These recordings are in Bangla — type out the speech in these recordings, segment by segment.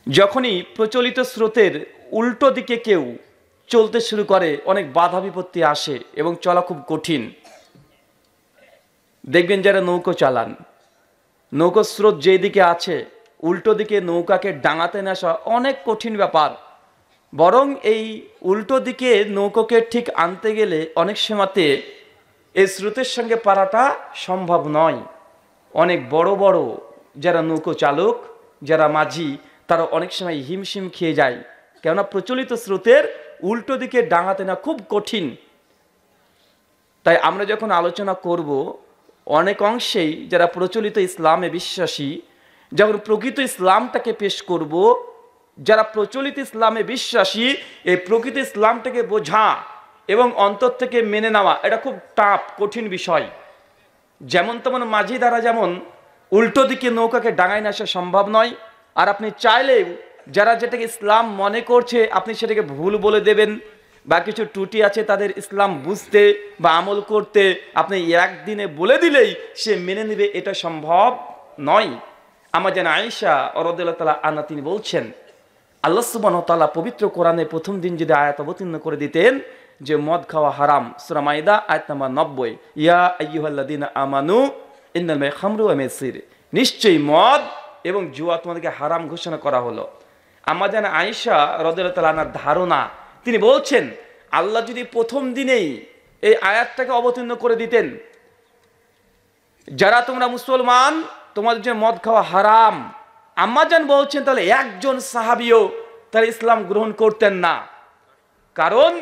যখনই প্রচলিত স্রোতের উল্টো দিকে কেউ চলতে শুরু করে অনেক বাধা বিপত্তি আসে এবং চলা খুব কঠিন। দেখবেন যারা নৌকো চালান, নৌকো স্রোত যেদিকে আছে উল্টো দিকে নৌকাকে ডাঙাতে নিয়ে আসা অনেক কঠিন ব্যাপার। বরং এই উল্টো দিকে নৌকোকে ঠিক আনতে গেলে অনেক সময়তে এই স্রোতের সঙ্গে পারাটা সম্ভব নয়। অনেক বড় বড় যারা নৌকো চালক, যারা মাঝি, তারা অনেক সময় হিমশিম খেয়ে যায়, কেননা প্রচলিত স্রোতের উল্টো দিকে ডাঙাতে না খুব কঠিন। তাই আমরা যখন আলোচনা করব, অনেক অংশেই যারা প্রচলিত ইসলামে বিশ্বাসী, যখন প্রকৃত ইসলামটাকে পেশ করব, যারা প্রচলিত ইসলামে বিশ্বাসী, এই প্রকৃত ইসলামটাকে বোঝা এবং অন্তর থেকে মেনে নেওয়া এটা খুব টাফ, কঠিন বিষয়। যেমন তেমন মাঝি দ্বারা যেমন উল্টো দিকে নৌকাকে ডাঙায় না আসা সম্ভব নয়, আর আপনি চাইলেও যারা যেটাকে ইসলাম মনে করছে আপনি সেটাকে ভুল বলে দেবেন, বা কিছু ত্রুটি আছে তাদের ইসলাম বুঝতে বা আমল করতে, আপনি একদিনে বলে দিলেই সে মেনে নেবে, এটা সম্ভব নয়। আমার যেন আয়েশা রাদিয়াল্লাহু তাআলা আনহা তিনি বলছেন, আল্লাহ সুবহানাহু ওয়া তাআলা পবিত্র কোরআনে প্রথম দিন যদি আয়াত অবতীর্ণ করে দিতেন যে মদ খাওয়া হারাম, সূরা মাইদা আয়াত নাম্বার 90, ইয়া আইয়ুহাল্লাযীনা আমানু ইন্নাল খামরু ওয়াল মাইসির, নিশ্চয়ই মদ এবং জুয়া তোমাদেরকে হারাম ঘোষণা করা হলো। আমার যেন আয়েশা রাদিয়াল্লাহু তাআলা আনহার ধারণা, তিনি বলছেন আল্লাহ যদি প্রথম দিনেই এই আয়াতটাকে অবতীর্ণ করে দিতেন, যারা তোমরা মুসলমান তোমাদের যে মদ খাওয়া হারাম, আম্মাজান বলছেন তাহলে একজন সাহাবীও তারা ইসলাম গ্রহণ করতেন না। কারণ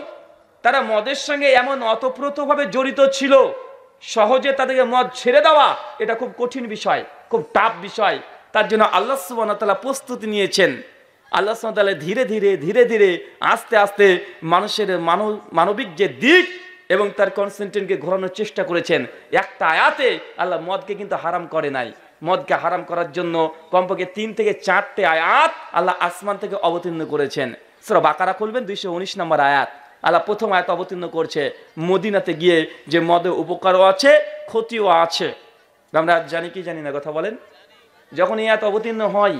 তারা মদের সঙ্গে এমন অতপ্রতভাবে জড়িত ছিল, সহজে তাদেরকে মদ ছেড়ে দেওয়া এটা খুব কঠিন বিষয়, খুব টাফ বিষয়। তার জন্য আল্লাহ সুবহানাহু ওয়া তাআলা প্রস্তুতি নিয়েছেন। আল্লাহ সুবহানাহু ওয়া তাআলা ধীরে ধীরে ধীরে ধীরে আস্তে আস্তে মানুষের মানবিক যে দিক এবং তার কনসেন্ট্রেটকে ঘোরানোর চেষ্টা করেছেন। একটা আয়াতে আল্লাহ মদকে কিন্তু হারাম করে নাই। মদকে হারাম করার জন্য কমপক্ষে 3 থেকে 4টে আয়াত আল্লাহ আসমান থেকে অবতীর্ণ করেছেন। সূরা বাকারা খুলবেন 219 নম্বর আয়াত, আল্লাহ প্রথম আয়াত অবতীর্ণ করছে মদিনাতে গিয়ে যে মদের উপকারও আছে ক্ষতিও আছে। আমরা জানি কি জানি না কথা বলেন? যখন এই আয়াত অবতীর্ণ হয়,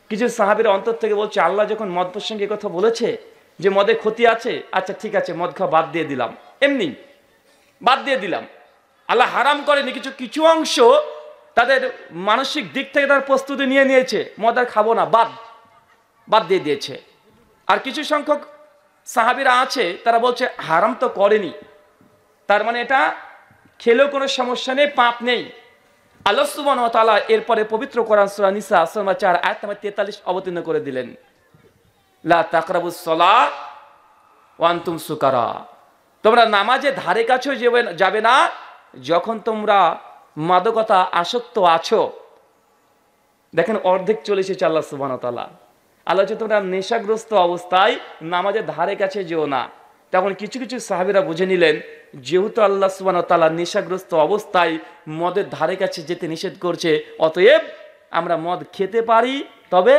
কিছু সাহাবীর অন্তর থেকে বলছে আল্লাহ যখন মদ প্রসঙ্গে কথা বলেছে যে মদের ক্ষতি আছে, আচ্ছা ঠিক আছে মদ খাওয়া বাদ দিয়ে দিলাম, এমনি বাদ দিয়ে দিলাম। আল্লাহ হারাম করেনি, কিছু কিছু অংশ তাদের মানসিক দিক থেকে তার প্রস্তুতি নিয়ে নিয়েছে, মদ আর খাবো না, বাদ দিয়ে দিয়েছে। আর কিছু সংখ্যক সাহাবীরা আছে তারা বলছে হারাম তো করেনি, তার মানে এটা খেলেও কোনো সমস্যা নেই, পাপ নেই। আল্লাহ সুবহানাহু ওয়া তাআলা এরপরে পবিত্র কোরআন সূরা নিসা সূরা 4 আয়াত নম্বর 43 অবতীর্ণ করে দিলেন, লা তাকরাবুস সালাহ ওয়া আনতুম সুকারা, তোমরা নামাজে ধারে কাছে যাবে না যখন তোমরা মাদকতা আসক্ত আছো। দেখেন অর্ধেক চলে এসেছে আল্লাহ সুবহানাহু ওয়া তাআলা। আল্লাহ যে তোমরা নেশাগ্রস্ত অবস্থায় নামাজের ধারে কাছে যেও না। তখন কিছু কিছু সাহাবীরা বুঝে নিলেন যেহেতু আল্লাহ সুবহানাহু ওয়া তাআলা নেশাগ্রস্ত অবস্থায় মদের ধারে কাছে যেতে নিষেধ করছে, অতএব আমরা মদ খেতে পারি, তবে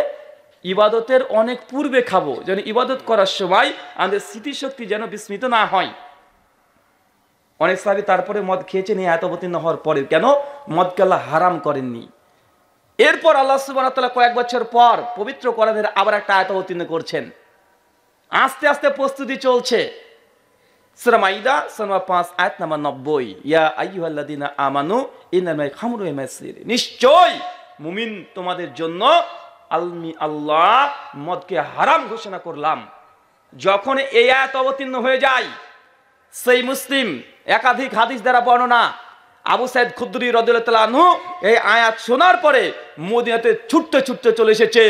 ইবাদতের অনেক পূর্বে খাবো, যেন ইবাদত করার সময় আমাদের স্মৃতিশক্তি যেন বিস্মৃত না হয়। অনেক সাহাবী তারপরে মদ খেয়েছেন এই আয়াত অবতীর্ণ হওয়ার পরে, কেন মদকে আল্লাহ হারাম করেননি। এরপর আল্লাহ সুবহানাহু ওয়া তাআলা কয়েক বছর পর পবিত্র কোরআনের আবার একটা আয়াত অবতীর্ণ করছেন। আস্তে আস্তে প্রস্তুতি চলছে। সূরা মাইদা সূরা 5 আয়াত নাম্বার 90, ইয়া আইয়ুহাল্লাযীনা আমানু ইন্নাল খামরু ওয়াল মাইসির, নিশ্চয় মুমিন তোমাদের জন্য আমি আল্লাহ মদকে হারাম ঘোষণা করলাম। যখন এই আয়াত অবতীর্ণ হয়ে যায়, সেই মুসলিম একাধিক হাদিস দ্বারা বর্ণনা, আবু সাইদ খুদরি রাদিয়াল্লাহু তাআলা আনহু এই আয়াত শোনার পরে মদিনাতে ছুটতে ছুটতে চলে এসেছে।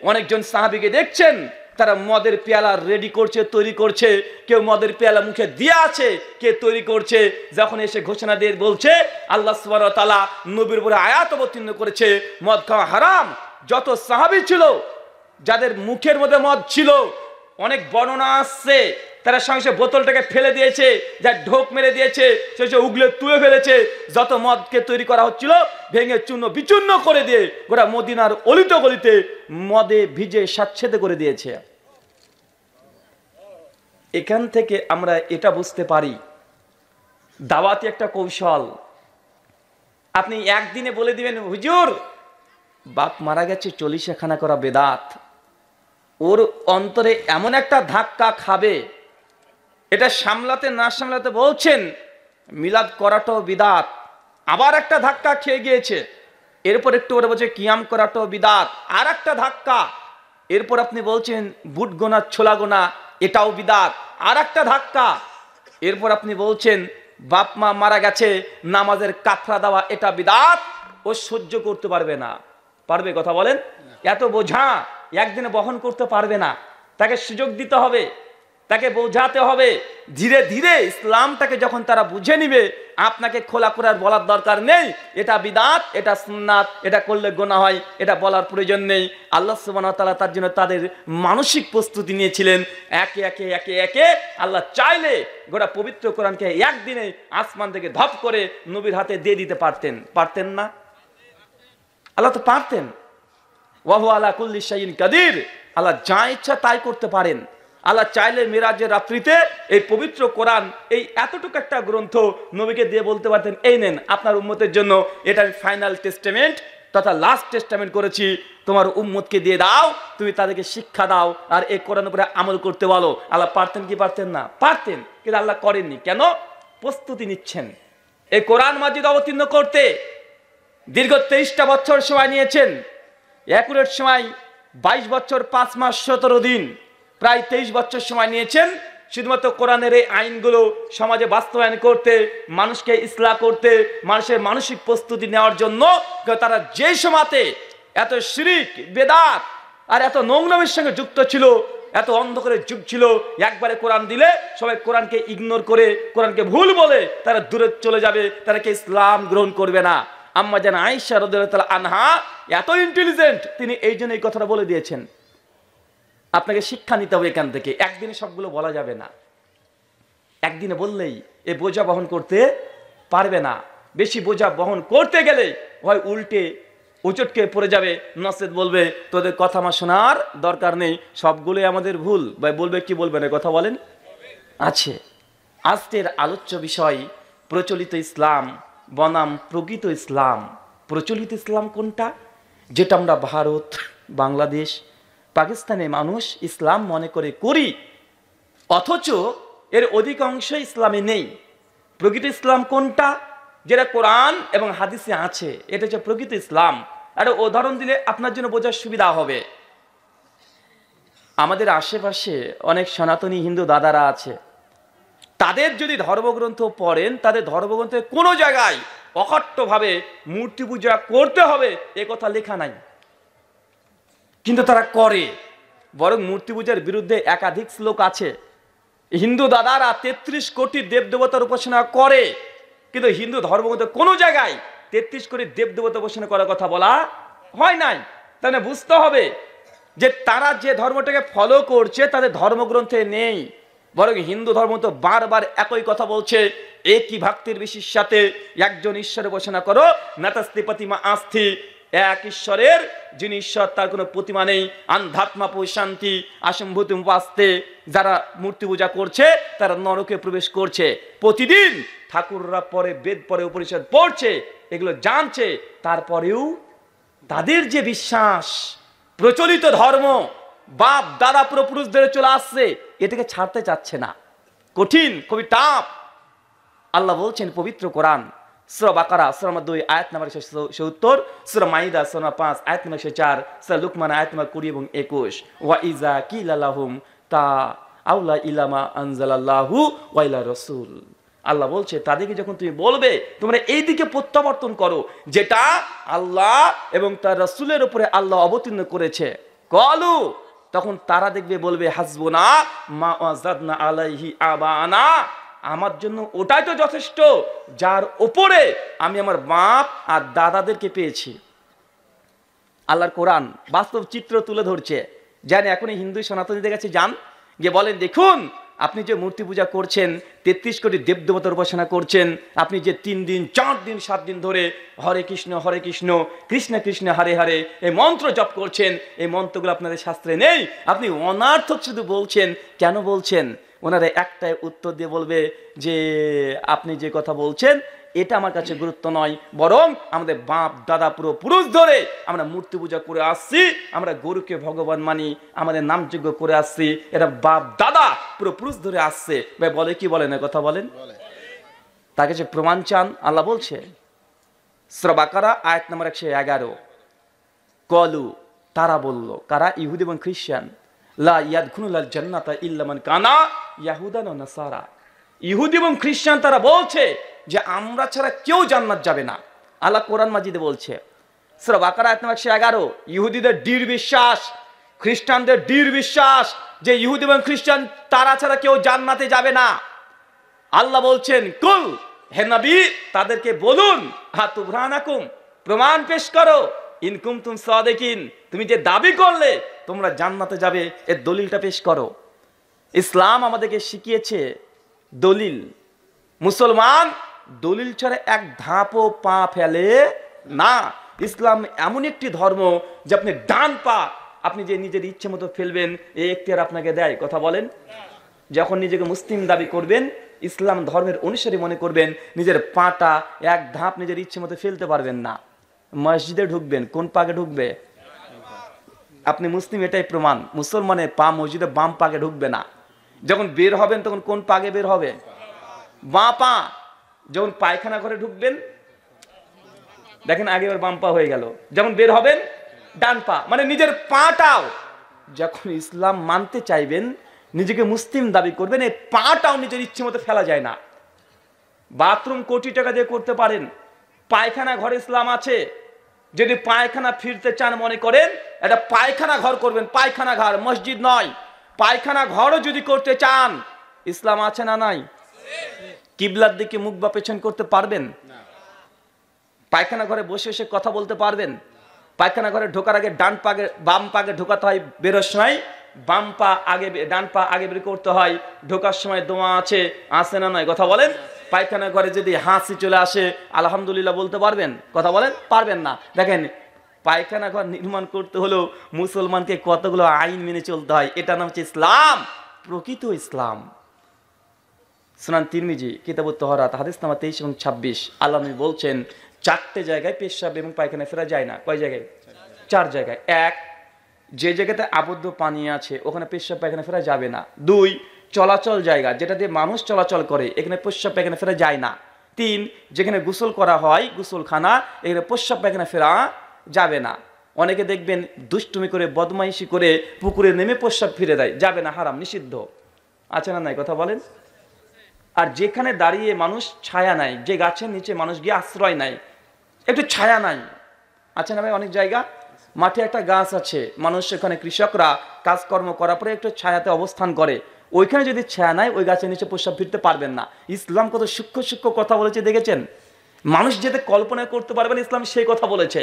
অনেকজন সাহাবীকে দেখছেন তারা মদের পেয়ালা রেডি করছে, তৈরি করছে, কেউ মদের পেয়ালা মুখে দিয়ে আছে, কে তৈরি করছে। যখন এসে ঘোষণা দিয়ে বলছে আল্লাহ সুবহানাহু ওয়া তাআলা নবীর উপরে আয়াত অবতীর্ণ করেছে মদ খাওয়া হারাম, যত সাহাবী ছিল যাদের মুখের মধ্যে মদ ছিল, অনেক বর্ণনা আসছে তারা সঙ্গে বোতলটাকে ফেলে দিয়েছে, যা ঢোক মেরে দিয়েছে, সে উগলে তুলে ফেলেছে। যত মদকে তৈরি করা হচ্ছিল ভেঙে চূর্ণ বিচূর্ণ করে দিয়ে গোটা মদিনার অলিতে গলিতে মদে ভিজে স্যাঁতসেঁতে করে দিয়েছে। এখান থেকে আমরা এটা বুঝতে পারি দাওয়াতি একটা কৌশল। আপনি একদিনে বলে দিবেন হুজুর বাপ মারা গেছে 40 খানা করা বেদাত, ওর অন্তরে এমন একটা ধাক্কা খাবে, এটা সামলাতে না সামলাতে বলছেন মিলাদ করাটাও বিদাত। আবার একটা ধাক্কা খেয়ে গিয়েছে, এরপর একটু ওরা বলছে কিয়াম করাটাও বিদাত, আর একটা ধাক্কা। এরপর আপনি বলছেন বুট গোনা ছোলা গোনা এটাও বিদাত, আর একটা ধাক্কা। এরপর আপনি বলছেন বাপ মা মারা গেছে নামাজের কাফরা দেওয়া এটা বিদাত। ও সহ্য করতে পারবে না। পারবে? কথা বলেন। এত বোঝা একদিনে বহন করতে পারবে না। তাকে সুযোগ দিতে হবে, তাকে বোঝাতে হবে। ধীরে ধীরে ইসলামটাকে যখন তারা বুঝে নিবে, আপনাকে খোলা করে আর বলার দরকার নেই এটা বিদাত, এটা সুন্নাত, এটা করলে গুনাহ হয়, এটা বলার প্রয়োজন নেই। আল্লাহ সুবহানাহু ওয়া তাআলা তার জন্য তাদের মানসিক প্রস্তুতি নিয়েছিলেন। একে একে একে একে আল্লাহ চাইলে গোটা পবিত্র কোরআনকে একদিনে আসমান থেকে ধপ করে নবীর হাতে দিয়ে দিতে পারতেন। পারতেন না? আল্লাহ তো পারতেন। ওয়া হুয়া আলা কুল্লি শাইইন কাদির। আল্লাহ যা ইচ্ছা তাই করতে পারেন। আল্লাহ চাইলে মিরাজের রাত্রিতে এই পবিত্র কোরআন, এই এতটুকু একটা গ্রন্থ নবীকে দিয়ে বলতে পারতেন এই নেন আপনার উম্মতের জন্য, এটা আমি ফাইনাল টেস্টামেন্ট তথা লাস্ট টেস্টামেন্ট করেছি, তোমার উম্মতকে দিয়ে দাও, তুমি তাদেরকে শিক্ষা দাও আর এই কোরআন উপরে আমল করতে বলো। আল্লাহ পারতেন কি পারতেন না? পারতেন, কিন্তু আল্লাহ করেননি। কেন? প্রস্তুতি নিচ্ছেন এই কোরআন মাজিদ অবতীর্ণ করতে। দীর্ঘ 23টা বছর সময় নিয়েছেন, অ্যাকুরেট সময় 22 বছর 5 মাস 17 দিন, প্রায় 23 বছর সময় নিয়েছেন শুধুমাত্র কোরআনের এই আইনগুলো সমাজে বাস্তবায়ন করতে, মানুষকে ইসলাহ করতে, মানুষের মানসিক প্রস্তুতি নেওয়ার জন্য। তারা যে সময়তে এত শিরিক বেদাত আর এত নোংরামির সঙ্গে যুক্ত ছিল, এত অন্ধকারের যুগ ছিল, একবারে কোরআন দিলে সবাই কোরআনকে ইগনোর করে, কোরআনকে ভুল বলে তারা দূরে চলে যাবে, তারা কে ইসলাম গ্রহণ করবে না। আম্মা জান আয়েশা রাদিয়াল্লাহু তাআলা আনহা এত ইন্টেলিজেন্ট, তিনি এই জন্য এই কথাটা বলে দিয়েছেন। আপনাকে শিক্ষা নিতে হবে এখান থেকে। একদিনে সবগুলো বলা যাবে না, একদিনে বললেই এ বোঝা বহন করতে পারবে না। বেশি বোঝা বহন করতে গেলে হয় উল্টে উচটকে পড়ে যাবে, নসেদ বলবে তোদের কথা আমার শোনার দরকার নেই, সবগুলোই আমাদের ভুল। ভাই বলবে কি বলবে না? কথা বলেন। আছে আজকের আলোচ্য বিষয় প্রচলিত ইসলাম বনাম প্রকৃত ইসলাম। প্রচলিত ইসলাম কোনটা? যেটা আমরা ভারত, বাংলাদেশ, পাকিস্তানে মানুষ ইসলাম মনে করে করি, অথচ এর অধিকাংশ ইসলামে নেই। প্রকৃত ইসলাম কোনটা? যেটা কোরআন এবং হাদিসে আছে, এটা হচ্ছে প্রকৃত ইসলাম। আর উদাহরণ দিলে আপনার জন্য বোঝার সুবিধা হবে। আমাদের আশেপাশে অনেক সনাতনী হিন্দু দাদারা আছে, তাদের যদি ধর্মগ্রন্থ পড়েন, তাদের ধর্মগ্রন্থে কোনো জায়গায় অকট্টভাবে মূর্তি পূজা করতে হবে এ কথা লেখা নাই, কিন্তু তারা করে। বরং মূর্তি পূজার বিরুদ্ধে একাধিক শ্লোক আছে। হিন্দু দাদারা 33 কোটি দেবদেবতার উপাসনা করে, কিন্তু হিন্দু ধর্মগ্রন্থে কোনো জায়গায় 33 কোটি দেবদেবতা উপাসনা করার কথা বলা হয় নাই। তাহলে বুঝতে হবে যে তারা যে ধর্মটাকে ফলো করছে তাদের ধর্মগ্রন্থে নেই। বরং হিন্দু ধর্ম তো বারবার একই কথা বলছে, একই ভক্তির বিশেষ সাথে একজন ঈশ্বরের উপাসনা করো, নাতাস্তি প্রতিমা আস্থি, এক ঈশ্বরের, যিনি ঈশ্বর তার কোনো প্রতিমা নেই, আন্ধাত্মা শান্তি আসম্ভূতি উপাস্তে। যারা মূর্তি পূজা করছে তারা নরকে প্রবেশ করছে। প্রতিদিন ঠাকুররা পরে বেদ পরে উপনিষদ পড়ছে, এগুলো জানছে, তারপরেও তাদের যে বিশ্বাস, প্রচলিত ধর্ম বাপ দাদা পূর্বপুরুষদের চলে আসছে, এটাকে ছাড়তে চাচ্ছে না। কঠিন, খুবই টাফ। আল্লাহ বলছেন পবিত্র কোরআন সূরা বাকারা সূরা 2 আয়াত নম্বর 170, সূরা মাইদা সূরা 5 আয়াত নম্বর 104, সূরা লুকমান আয়াত নম্বর 20 এবং 21, ওয়া ইজা কিলা লাহুম তা আউলা ইলামা আনজালাল্লাহু ওয়া ইলা রাসূল। আল্লাহ বলছে তাদেরকে যখন তুমি বলবে তোমরা এই দিকে প্রত্যাবর্তন করো যেটা আল্লাহ এবং তার রাসূলের উপরে আল্লাহ অবতীর্ণ করেছে, কলু, তখন তারা দেখবে বলবে হাসবুনা মা ওয়াজাদনা আলাইহি আবানা, আমার জন্য ওটাই তো যথেষ্ট যার ওপরে আমি আমার বাপ আর দাদাদেরকে পেয়েছি। আল্লাহর কোরআন বাস্তব চিত্র তুলে ধরছে। জানি এখন হিন্দু সনাতনীদের কাছে যান, গিয়ে বলেন দেখুন আপনি যে মূর্তি পূজা করছেন, 33 কোটি দেবদেবতার উপাসনা করছেন, আপনি যে 3 দিন 4 দিন 7 দিন ধরে হরে কৃষ্ণ কৃষ্ণ কৃষ্ণ হরে হরে এই মন্ত্র জপ করছেন, এই মন্ত্রগুলো আপনাদের শাস্ত্রে নেই, আপনি অনার্থক শুধু বলছেন। কেন বলছেন? ওনারা একটাই উত্তর দিয়ে বলবে যে আপনি যে কথা বলছেন এটা আমার কাছে গুরুত্ব নয়, বরং আমাদের বাপ দাদা পুরুষ ধরে আমরা মূর্তি পূজা করে আসছি, আমরা গরুকে ভগবান মানি, আমাদের নামযজ্ঞ করে আসছি, এটা বাপ দাদা পুরুষ ধরে আসছে। ভাই বলে কি বলে না, কথা বলেন। তাকে যে প্রমাণ চান, আল্লাহ বলছে সূরা বাকারা আয়াত নম্বর 111, কলু, তারা বলল, কারা? ইহুদি এবং খ্রিস্টান, লা ইয়াদখুলুল জান্নাতা ইল্লা মান কানা ইয়াহুদান ওয়া নাসারা। ইহুদি এবং খ্রিস্টান তারা বলছে যে আমরা ছাড়া কেউ জান্নাত যাবে না। আল্লাহ কোরআন মাজিদে বলছে সূরা বাকারা আয়াত নম্বর 111, ইহুদিদের দৃঢ় বিশ্বাস, খ্রিস্টানদের দৃঢ় বিশ্বাস যে ইহুদি এবং খ্রিস্টান তারা ছাড়া কেউ জান্নাতে যাবে না। আল্লাহ বলছেন, কুল, হে নবী তাদেরকে বলুন, হাতুবরানাকুম, প্রমাণ পেশ করো, ইন কুনতুম সাদিকিন, তুমি যে দাবি করলে তোমরা জান্নাতে যাবে এর দলিলটা পেশ করো। ইসলাম আমাদেরকে শিখিয়েছে দলিল। মুসলমান দলিল ছাড়া এক ধাপও পা ফেলে না। ইসলাম এমন একটি ধর্ম যে আপনি ডান পা আপনি যে নিজের ইচ্ছে মতো ফেলবেন এই এখতিয়ার আপনাকে দেয়, কথা বলেন। যখন নিজেকে মুসলিম দাবি করবেন, ইসলাম ধর্মের অনুসারী মনে করবেন, নিজের পাটা এক ধাপ নিজের ইচ্ছে মতো ফেলতে পারবেন না। মসজিদে ঢুকবেন, কোন পাকে ঢুকবে? আপনি মুসলিম, এটাই প্রমাণ। মুসলমানের পা মসজিদে বাম পাকে ঢুকবে না। যখন বের হবেন তখন কোন পাকে বের হবে? বাঁ পা। যখন পায়খানা ঘরে ঢুকবেন, দেখেন আগে ওর বাম পা হয়ে গেল, যখন বের হবেন ডান পা, মানে নিজের পাটাও যখন ইসলাম মানতে চাইবেন, নিজেকে মুসলিম দাবি করবেন, এই পাটাও নিজের ইচ্ছে মতো ফেলা যায় না। বাথরুম কোটি টাকা দিয়ে করতে পারেন, পায়খানা ঘর ইসলাম আছে। যদি পায়খানা ফিরতে চান মনে করেন, এটা পায়খানা ঘর করবেন, পায়খানা ঘর, মসজিদ নয়। পায়খানা ঘরও যদি করতে চান, ইসলাম আছে না নাই? কিবলার দিকে মুখ বা পেছন করতে পারবেন? পায়খানা ঘরে বসে এসে কথা বলতে পারবেন? পায়খানা ঘরে ঢোকার আগে ডান পাকে বাম পাকে ঢোকাতে হয়, বেরোর সময় বাম পা আগে, ডান পা আগে বের করতে হয়। ঢোকার সময় দোয়া আছে না নাই, কথা বলেন। পায়খানা ঘরে যদি হাসি চলে আসে আলহামদুলিল্লাহ বলতে পারবেন? কথা বলেন, পারবেন না। দেখেন পায়খানা ঘর নির্মাণ করতে হলেও মুসলমানকে কতগুলো আইন মেনে চলতে হয়। এটা নাম হচ্ছে ইসলাম, প্রকৃত ইসলাম। সুনান তিরমিজি কিতাবুত তাহারাত হাদিস নাম্বার 23 এবং 26, আল্লাহ নবী বলছেন 4টে জায়গায় পেশাব এবং পায়খানা ফেরা যায় না। কয় জায়গায়? 4 জায়গায়। 1, যে জায়গাতে আবদ্ধ পানি আছে ওখানে পেশাব পায়খানা ফেরা যাবে না। 2, চলাচল জায়গা যেটা দিয়ে মানুষ চলাচল করে, এখানে পেশাব পায়খানা ফেরা যায় না। 3, যেখানে গোসল করা হয়, গোসলখানা, এখানে পেশাব পায়খানা ফেরা যাবে না। অনেকে দেখবেন দুষ্টুমি করে, বদমাইশি করে পুকুরে নেমে পেশাব ফিরে দেয়, যাবে না, হারাম, নিষিদ্ধ। আছে না নাই, কথা বলেন। আর যেখানে দাঁড়িয়ে মানুষ ছায়া নাই, যে গাছের নিচে মানুষ গিয়ে আশ্রয় নাই, একটু ছায়া নাই, আছে না ভাই? অনেক জায়গা মাঠে একটা গাছ আছে, মানুষ সেখানে কৃষকরা কাজকর্ম করার পরে একটু ছায়াতে অবস্থান করে, ওইখানে যদি ছায়া নাই ওই গাছের নিচে প্রস্রাব ফিরতে পারবেন না। ইসলাম কত সূক্ষ্ম সূক্ষ্ম কথা বলেছে দেখেছেন? মানুষ যেতে কল্পনা করতে পারবেন, ইসলাম সেই কথা বলেছে।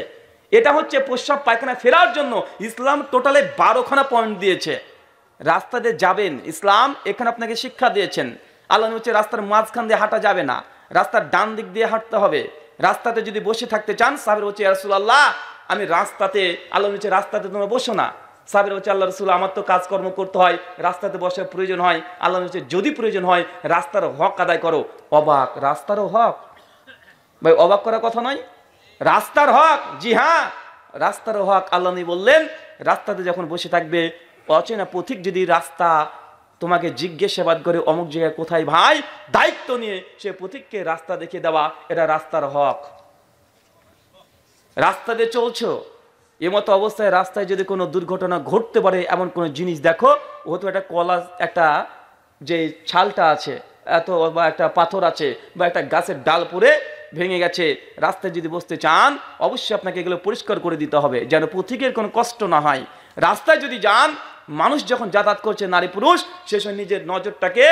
এটা হচ্ছে প্রস্রাব পায়খানা ফেরার জন্য ইসলাম টোটালে 12খানা পয়েন্ট দিয়েছে। রাস্তা দিয়ে যাবেন, ইসলাম এখানে আপনাকে শিক্ষা দিয়েছেন। আল্লাহ হচ্ছে রাস্তার মাঝখান দিয়ে হাঁটা যাবে না, রাস্তার ডান দিক দিয়ে হাঁটতে হবে। রাস্তাতে যদি বসে থাকতে চান, সাহাবীরা হচ্ছে ইয়া রাসূলুল্লাহ আমি রাস্তাতে, আল্লাহ হচ্ছে রাস্তাতে তোমরা বসো না। সাহাবীরা হচ্ছে আল্লাহ রাসূল আমার তো কাজকর্ম করতে হয়, রাস্তাতে বসার প্রয়োজন হয়। আল্লাহ হচ্ছে যদি প্রয়োজন হয় রাস্তার হক আদায় করো। অবাক, রাস্তারও হক? ভাই অবাক করার কথা নয়, রাস্তার হক। জি হ্যাঁ, রাস্তারও হক। আল্লাহ নবী বললেন রাস্তাতে যখন বসে থাকবে, অচেনা পথিক যদি রাস্তা তোমাকে জিজ্ঞাসাবাদ করে অমুক জায়গায় কোথায় ভাই, দায়িত্ব নিয়ে সে পথিককে রাস্তা দেখিয়ে দেওয়া, এটা রাস্তার হক। রাস্তা দিয়ে চলছো, এমতো অবস্থায় রাস্তায় যদি কোনো দুর্ঘটনা ঘটতে পারে এমন কোনো জিনিস দেখো, হয়তো একটা কলা, একটা যে ছালটা আছে এত, বা একটা পাথর আছে, বা একটা গাছের ডাল পড়ে ভেঙে গেছে, রাস্তায় যদি বসতে চান অবশ্যই আপনাকে এগুলো পরিষ্কার করে দিতে হবে যেন পথিকের কোনো কষ্ট না হয়। রাস্তায় যদি যান, মানুষ যখন যাতায়াত করছে নারী পুরুষ, সে সময় নিজের নজরটাকে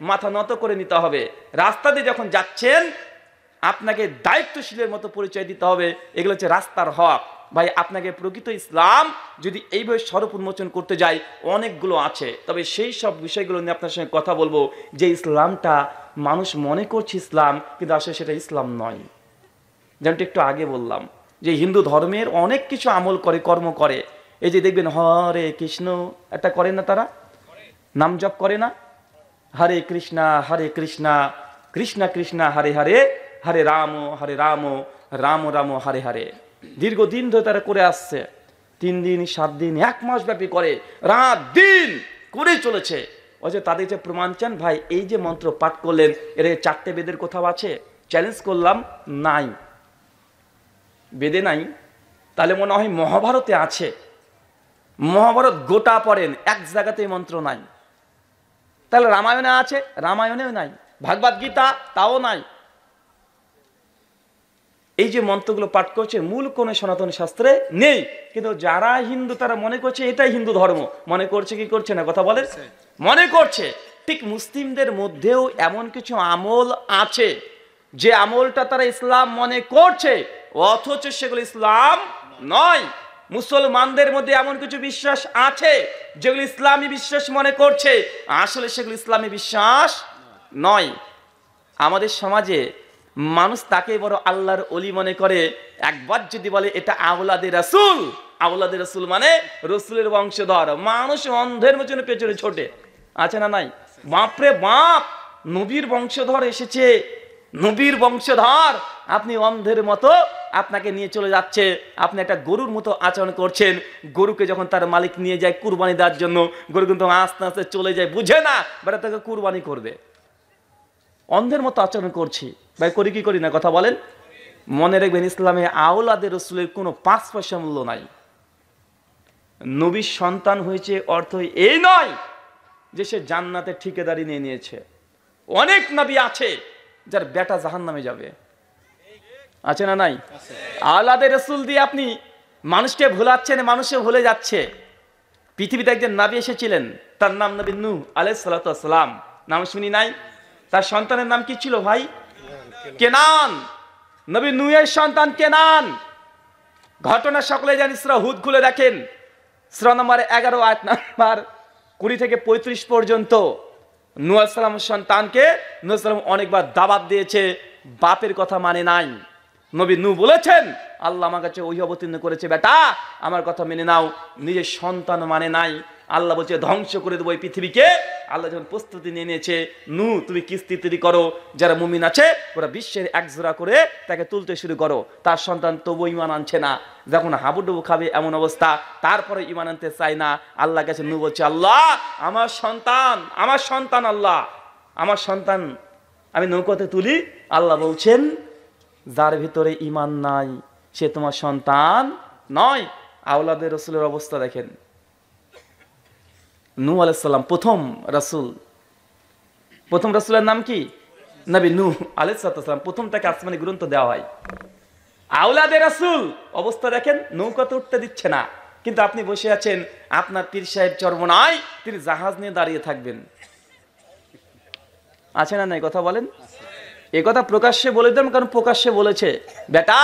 মাথা নত করে নিতে হবে। রাস্তা দিয়ে যখন যাচ্ছেন আপনাকে দায়িত্বশীলের মতো পরিচয় দিতে হবে। এগুলো হচ্ছে রাস্তার হক। ভাই আপনাকে প্রকৃত ইসলাম যদি এইভাবে স্বরূপ উন্মোচন করতে যায়, অনেকগুলো আছে, তবে সেই সব বিষয়গুলো নিয়ে আপনার সঙ্গে কথা বলবো। যে ইসলামটা মানুষ মনে করছে ইসলাম, কিন্তু আসলে সেটা ইসলাম নয়। যেমনটা একটু আগে বললাম যে হিন্দু ধর্মের অনেক কিছু আমল করে, কর্ম করে। এই যে দেখবেন হরে কৃষ্ণ একটা করেন না, তারা নাম জপ করে না, হরে কৃষ্ণা কৃষ্ণা কৃষ্ণা হরে হরে, হরে রাম রাম রাম হরে হরে। দীর্ঘদিন ধরে তারা করে আসছে, 3 দিন 7 দিন 1 মাস ব্যাপী করে, রাত দিন করে চলেছে। যে তাদের যে প্রমাণ চান ভাই, এই যে মন্ত্র পাঠ করলেন এর 4টে বেদের কোথাও আছে? চ্যালেঞ্জ করলাম, নাই, বেদে নাই। তাহলে মনে হয় মহাভারতে আছে। মহাভারত গোটা পড়েন, এক জায়গাতে মন্ত্র নাই। তাহলে রামায়ণে আছে? রামায়ণেও নাই। ভাগবত গীতা, তাও নাই। এই যে মন্ত্রগুলো পাঠ করছে মূল কোন সনাতন শাস্ত্রে নেই, কিন্তু যারা হিন্দু তারা মনে করছে এটাই হিন্দু ধর্ম। মনে করছে কি করছে না? কথা বলেন, মনে করছে। ঠিক মুসলিমদের মধ্যেও এমন কিছু আমল আছে যে আমলটা তারা ইসলাম মনে করছে, অথচ সেগুলো ইসলাম নয়। মুসলমানদের মধ্যে এমন কিছু বিশ্বাস আছে যেগুলো ইসলামী বিশ্বাস মনে করছে, আসলে সেগুলো ইসলামী বিশ্বাস নয়। আমাদের সমাজে মানুষ তাকে বড় আল্লাহর ওলি মনে করে। একবার যদি বলে এটা আওলাদে রাসূল, আওলাদে রাসূল মানে রসুলের বংশধর, মানুষ অন্ধের মতন পেছনে ছোটে। আছে না নাই? বাপরে বাপ, নবীর বংশধর এসেছে, নবীর বংশধর, আপনি অন্ধের মতো আপনাকে নিয়ে চলে যাচ্ছে। আপনি একটা গরুর মতো আচরণ করছেন। গরুকে যখন তার মালিক নিয়ে যায় কুরবানি দেওয়ার জন্য, গরু কিন্তু আস্তে আস্তে চলে যায়, বুঝে না বেটা তাকে কুরবানি করবে। অন্ধের মতো আচরণ করছি ভাই, করি কি করি না? কথা বলেন। মনে রাখবেন, ইসলামে আওলাদে রসুলের কোনো 5 পয়সা মূল্য নাই। নবীর সন্তান হয়েছে অর্থ এই নয় যে সে জান্নাতের ঠিকাদারি নিয়ে নিয়েছে। অনেক নবী আছে যার বেটা জাহান্নামে যাবে, আছে না নাই? আওলাদে রসুল দিয়ে আপনি মানুষকে ভুলাচ্ছেন, মানুষে ভুলে যাচ্ছে। পৃথিবীতে একজন নবী এসেছিলেন, তার নাম নবী নূহ আলাইহিস সালাতু ওয়াস সালাম। নাম শুনি নাই? তার সন্তানের নাম কি ছিল ভাই? কেনান। নবী নূহের সন্তান কেনান। ঘটনা সকলে জানেন, সূরা হুদ খুলে দেখেন, সূরা নম্বর 11 আয়াত নম্বর 20 থেকে 35 পর্যন্ত। নূহ আলাইহিস সালামের সন্তানকে নূহ আলাইহিস সালাম অনেকবার দাওয়াত দিয়েছে, বাপের কথা মানে নাই। নবী নূহ বলেছেন, আল্লাহ আমার কাছে ওহী অবতীর্ণ করেছে, বেটা আমার কথা মেনে নাও। নিজের সন্তান মানে নাই। আল্লাহ বলছে ধ্বংস করে দেবো এই পৃথিবীকে। আল্লাহ যখন প্রস্তুতি নিয়ে নিয়েছে, নূহ তুমি কিস্তি তৈরি করো, যারা মুমিন আছে ওরা বিশ্বের একজোড়া করে তাকে তুলতে শুরু করো। তার সন্তান তবু ঈমান আনছে না, যখন হাবুডুবু খাবে এমন অবস্থা, তারপরে ঈমান আনতে চায় না। আল্লাহ কাছে নূহ বলছে, আল্লাহ আমার সন্তান, আমার সন্তান, আল্লাহ আমার সন্তান আমি নৌকাতে তুলি। আল্লাহ বলছেন যার ভিতরে ঈমান নাই সে তোমার সন্তান নয়। আওলাদে রসুলের অবস্থা দেখেন। নূহ আলাইহিস সালাম প্রথম রাসূল। প্রথম রাসূলের নাম কি? নবী নূহ আলাইহিস সালাম। প্রথম তাকে আসমানি গ্রন্থ দেওয়া হয়। আওলাদে রাসূল অবস্থা দেখেন, নৌকাতে উঠতে দিচ্ছে না, কিন্তু আপনি বসে আছেন, আপনার পীর সাহেব চরমনায় তিনি জাহাজ নিয়ে দাঁড়িয়ে থাকবেন, আছে না নাই? কথা বলেন। এ কথা প্রকাশ্যে বলে দিলাম, কারণ প্রকাশ্যে বলেছে, বেটা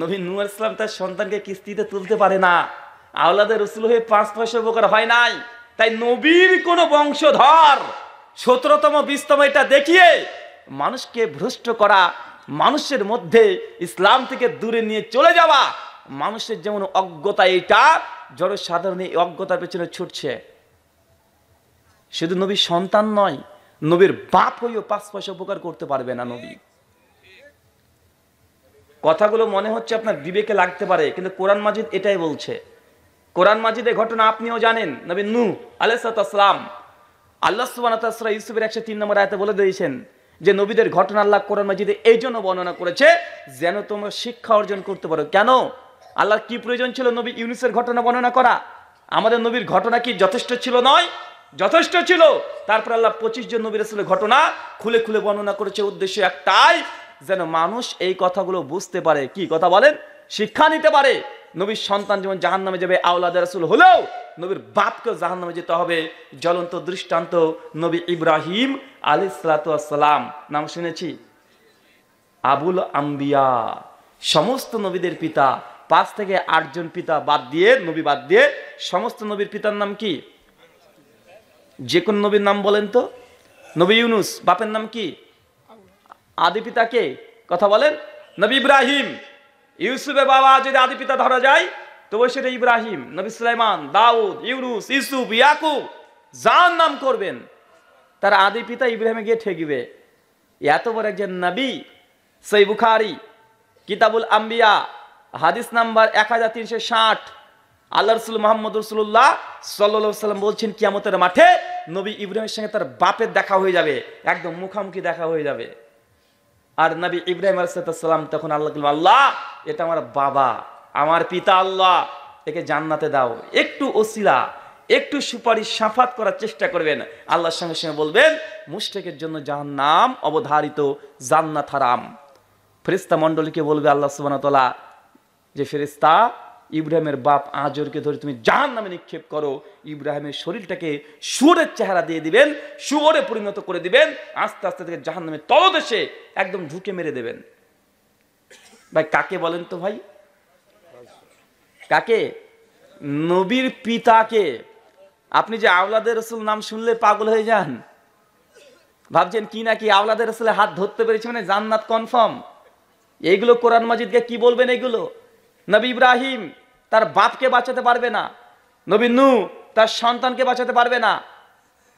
নবী নূহ আলাইহিস সালাম তার সন্তানকে কিস্তিতে তুলতে পারে না, আওলাদে রাসূল হয়ে 5 পয়সা উপকার হয় নাই। তাই নবীর কোন বংশধর 17তম 20তম এটা দেখিয়ে মানুষকে ভ্রষ্ট করা, মানুষের মধ্যে ইসলাম থেকে দূরে নিয়ে চলে যাওয়া, মানুষের যেমন অজ্ঞতা, এটা জনসাধারণ এই অজ্ঞতার পেছনে ছুটছে। শুধু নবীর সন্তান নয়, নবীর বাপ হয়েও 5 পয়সা উপকার করতে পারবে না নবী। কথাগুলো মনে হচ্ছে আপনার বিবেকে লাগতে পারে, কিন্তু কোরআন মাজিদ এটাই বলছে। কোরআন মাজিদের ঘটনা আপনিও জানেন। নবী নূহ আলাইহিস সালাম, আল্লাহ সুবহানাহু ওয়া তাআলা সূরা ইউসুফের 103 নম্বর আয়াতে বলে দিয়েছেন যে নবীদের ঘটনা আল্লাহ কোরআন মাজিদে এই জন্য বর্ণনা করেছে যেন তোমরা শিক্ষা অর্জন করতে পারো। কেন? আল্লাহর কি প্রয়োজন ছিল নবী ইউনূসের ঘটনা বর্ণনা করা? আমাদের নবীর ঘটনা কি যথেষ্ট ছিল? নয়, যথেষ্ট ছিল। তারপর আল্লাহ 25 জন নবী রাসূলের ঘটনা খুলে খুলে বর্ণনা করেছে, উদ্দেশ্য একটাই, যেন মানুষ এই কথাগুলো বুঝতে পারে। কি কথা বলেন? শিক্ষা নিতে পারে। নবীর সন্তান যেমন জাহান্নামে যাবে, আওলাদে রাসূল হলেও নবীর বাপকেও জাহান্নামে যেতে হবে। জ্বলন্ত দৃষ্টান্ত নবী ইব্রাহিম আলাইহিস সালাতু ওয়াস সালাম। নাম শুনেছি? আবুল আম্বিয়া, সমস্ত নবীদের পিতা। 5 থেকে 8 জন পিতা বাদ দিয়ে, নবী বাদ দিয়ে সমস্ত নবীর পিতার নাম কি? যে কোন নবীর নাম বলেন তো। নবী ইউনূস, বাপের নাম কি? আদি পিতা কে? কথা বলেন। নবী ইব্রাহিম। ইউসুফের বাবা যদি আদি পিতা ধরা যায় তবে সেটা ইব্রাহিম। নবী সুলাইমান, দাউদ, ইউনূস, ইউসুফ, ইয়াকুব, যার নাম করবেন তার আদি পিতা ইব্রাহিমে গিয়ে ঠেকবে। এত বড় একজন নবী, সহিহ বুখারী কিতাবুল আম্বিয়া হাদিস নাম্বার 1360। আল্লাহ রাসূল মুহাম্মদ রাসূলুল্লাহ সাল্লাল্লাহু আলাইহি ওয়াসাল্লাম বলছেন কিয়ামতের মাঠে নবী ইব্রাহিমের সঙ্গে তার বাপের দেখা হয়ে যাবে, একদম মুখামুখি দেখা হয়ে যাবে। আর নবী ইব্রাহিম আলাইহিস সালাম তখন আল্লাহ বললেন, আল্লাহ এটা আমার বাবা, আমার পিতা, আল্লাহ একে জান্নাতে দাও। একটু ওসিলা, একটু সুপারিশ সাফাত করার চেষ্টা করবেন, আল্লাহর সঙ্গে সঙ্গে বলবেন মুশরিকের জন্য জাহান্নাম অবধারিত, জান্নাত হারাম। ফেরেশতা মণ্ডলীকে বলবে আল্লাহ সুবহানাহু ওয়া তাআলা যে ফেরেশতা ইব্রাহিমের বাপ আজরকে ধরে তুমি জাহান্নামে নিক্ষেপ করো। ইব্রাহিমের শরীরটাকে শুয়োরের চেহারা দিয়ে দিবেন, শুয়োরে পরিণত করে দিবেন, আস্তে আস্তে থেকে জাহান্নামের তলদেশে একদম ঢুকে মেরে দেবেন। ভাই কাকে বলেন তো ভাই? কাকে? নবীর পিতাকে। আপনি যে আওলাদের রাসূল নাম শুনলে পাগল হয়ে যান, ভাবছেন কি নাকি আওলাদের রাসূলের হাত ধরতে পেরেছি মানে জান্নাত কনফার্ম। এইগুলো কোরআন মাজিদকে কি বলবেন? এগুলো নবী ইব্রাহিম তার বাপকে বাঁচাতে পারবে না, নবী নূহ তার সন্তানকে বাঁচাতে পারবে না,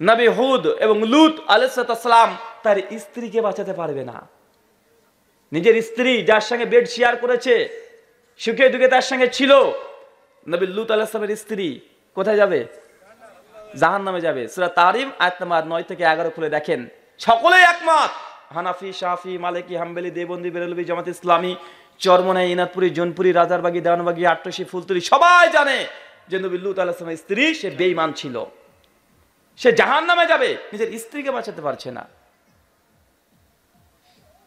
নবী হুদ এবং লূত আলাইহিস সালাম তার স্ত্রীকে বাঁচাতে পারবে না। নিজের স্ত্রী যার সঙ্গে বেড শেয়ার করেছে, সুখে দুঃখে তার সঙ্গে ছিল, নবী লূত আলাইহিস সালামের স্ত্রী কোথায় যাবে? জাহান্নামে যাবে। সূরা তাহরিম আয়াত নাম্বার 9 থেকে 11 খুলে দেখেন। সকলেই একমত, হানাফি, শাফি, মালিকি, হাম্বলি, দেওবন্দি, বেরেলভি, জামাত ইসলামী, চরমনাই, ইনাদপুরি, জোনপুরি, রাজারবাগী, দেওয়ানবাগী, আট্টসি, ফুলতুরি সবাই জানে যে নবী লূত আলাইহিস সালামের স্ত্রী সে বেঈমান ছিল, সে জাহান্নামে যাবে, নিজের স্ত্রীকে বাঁচাতে পারছে না।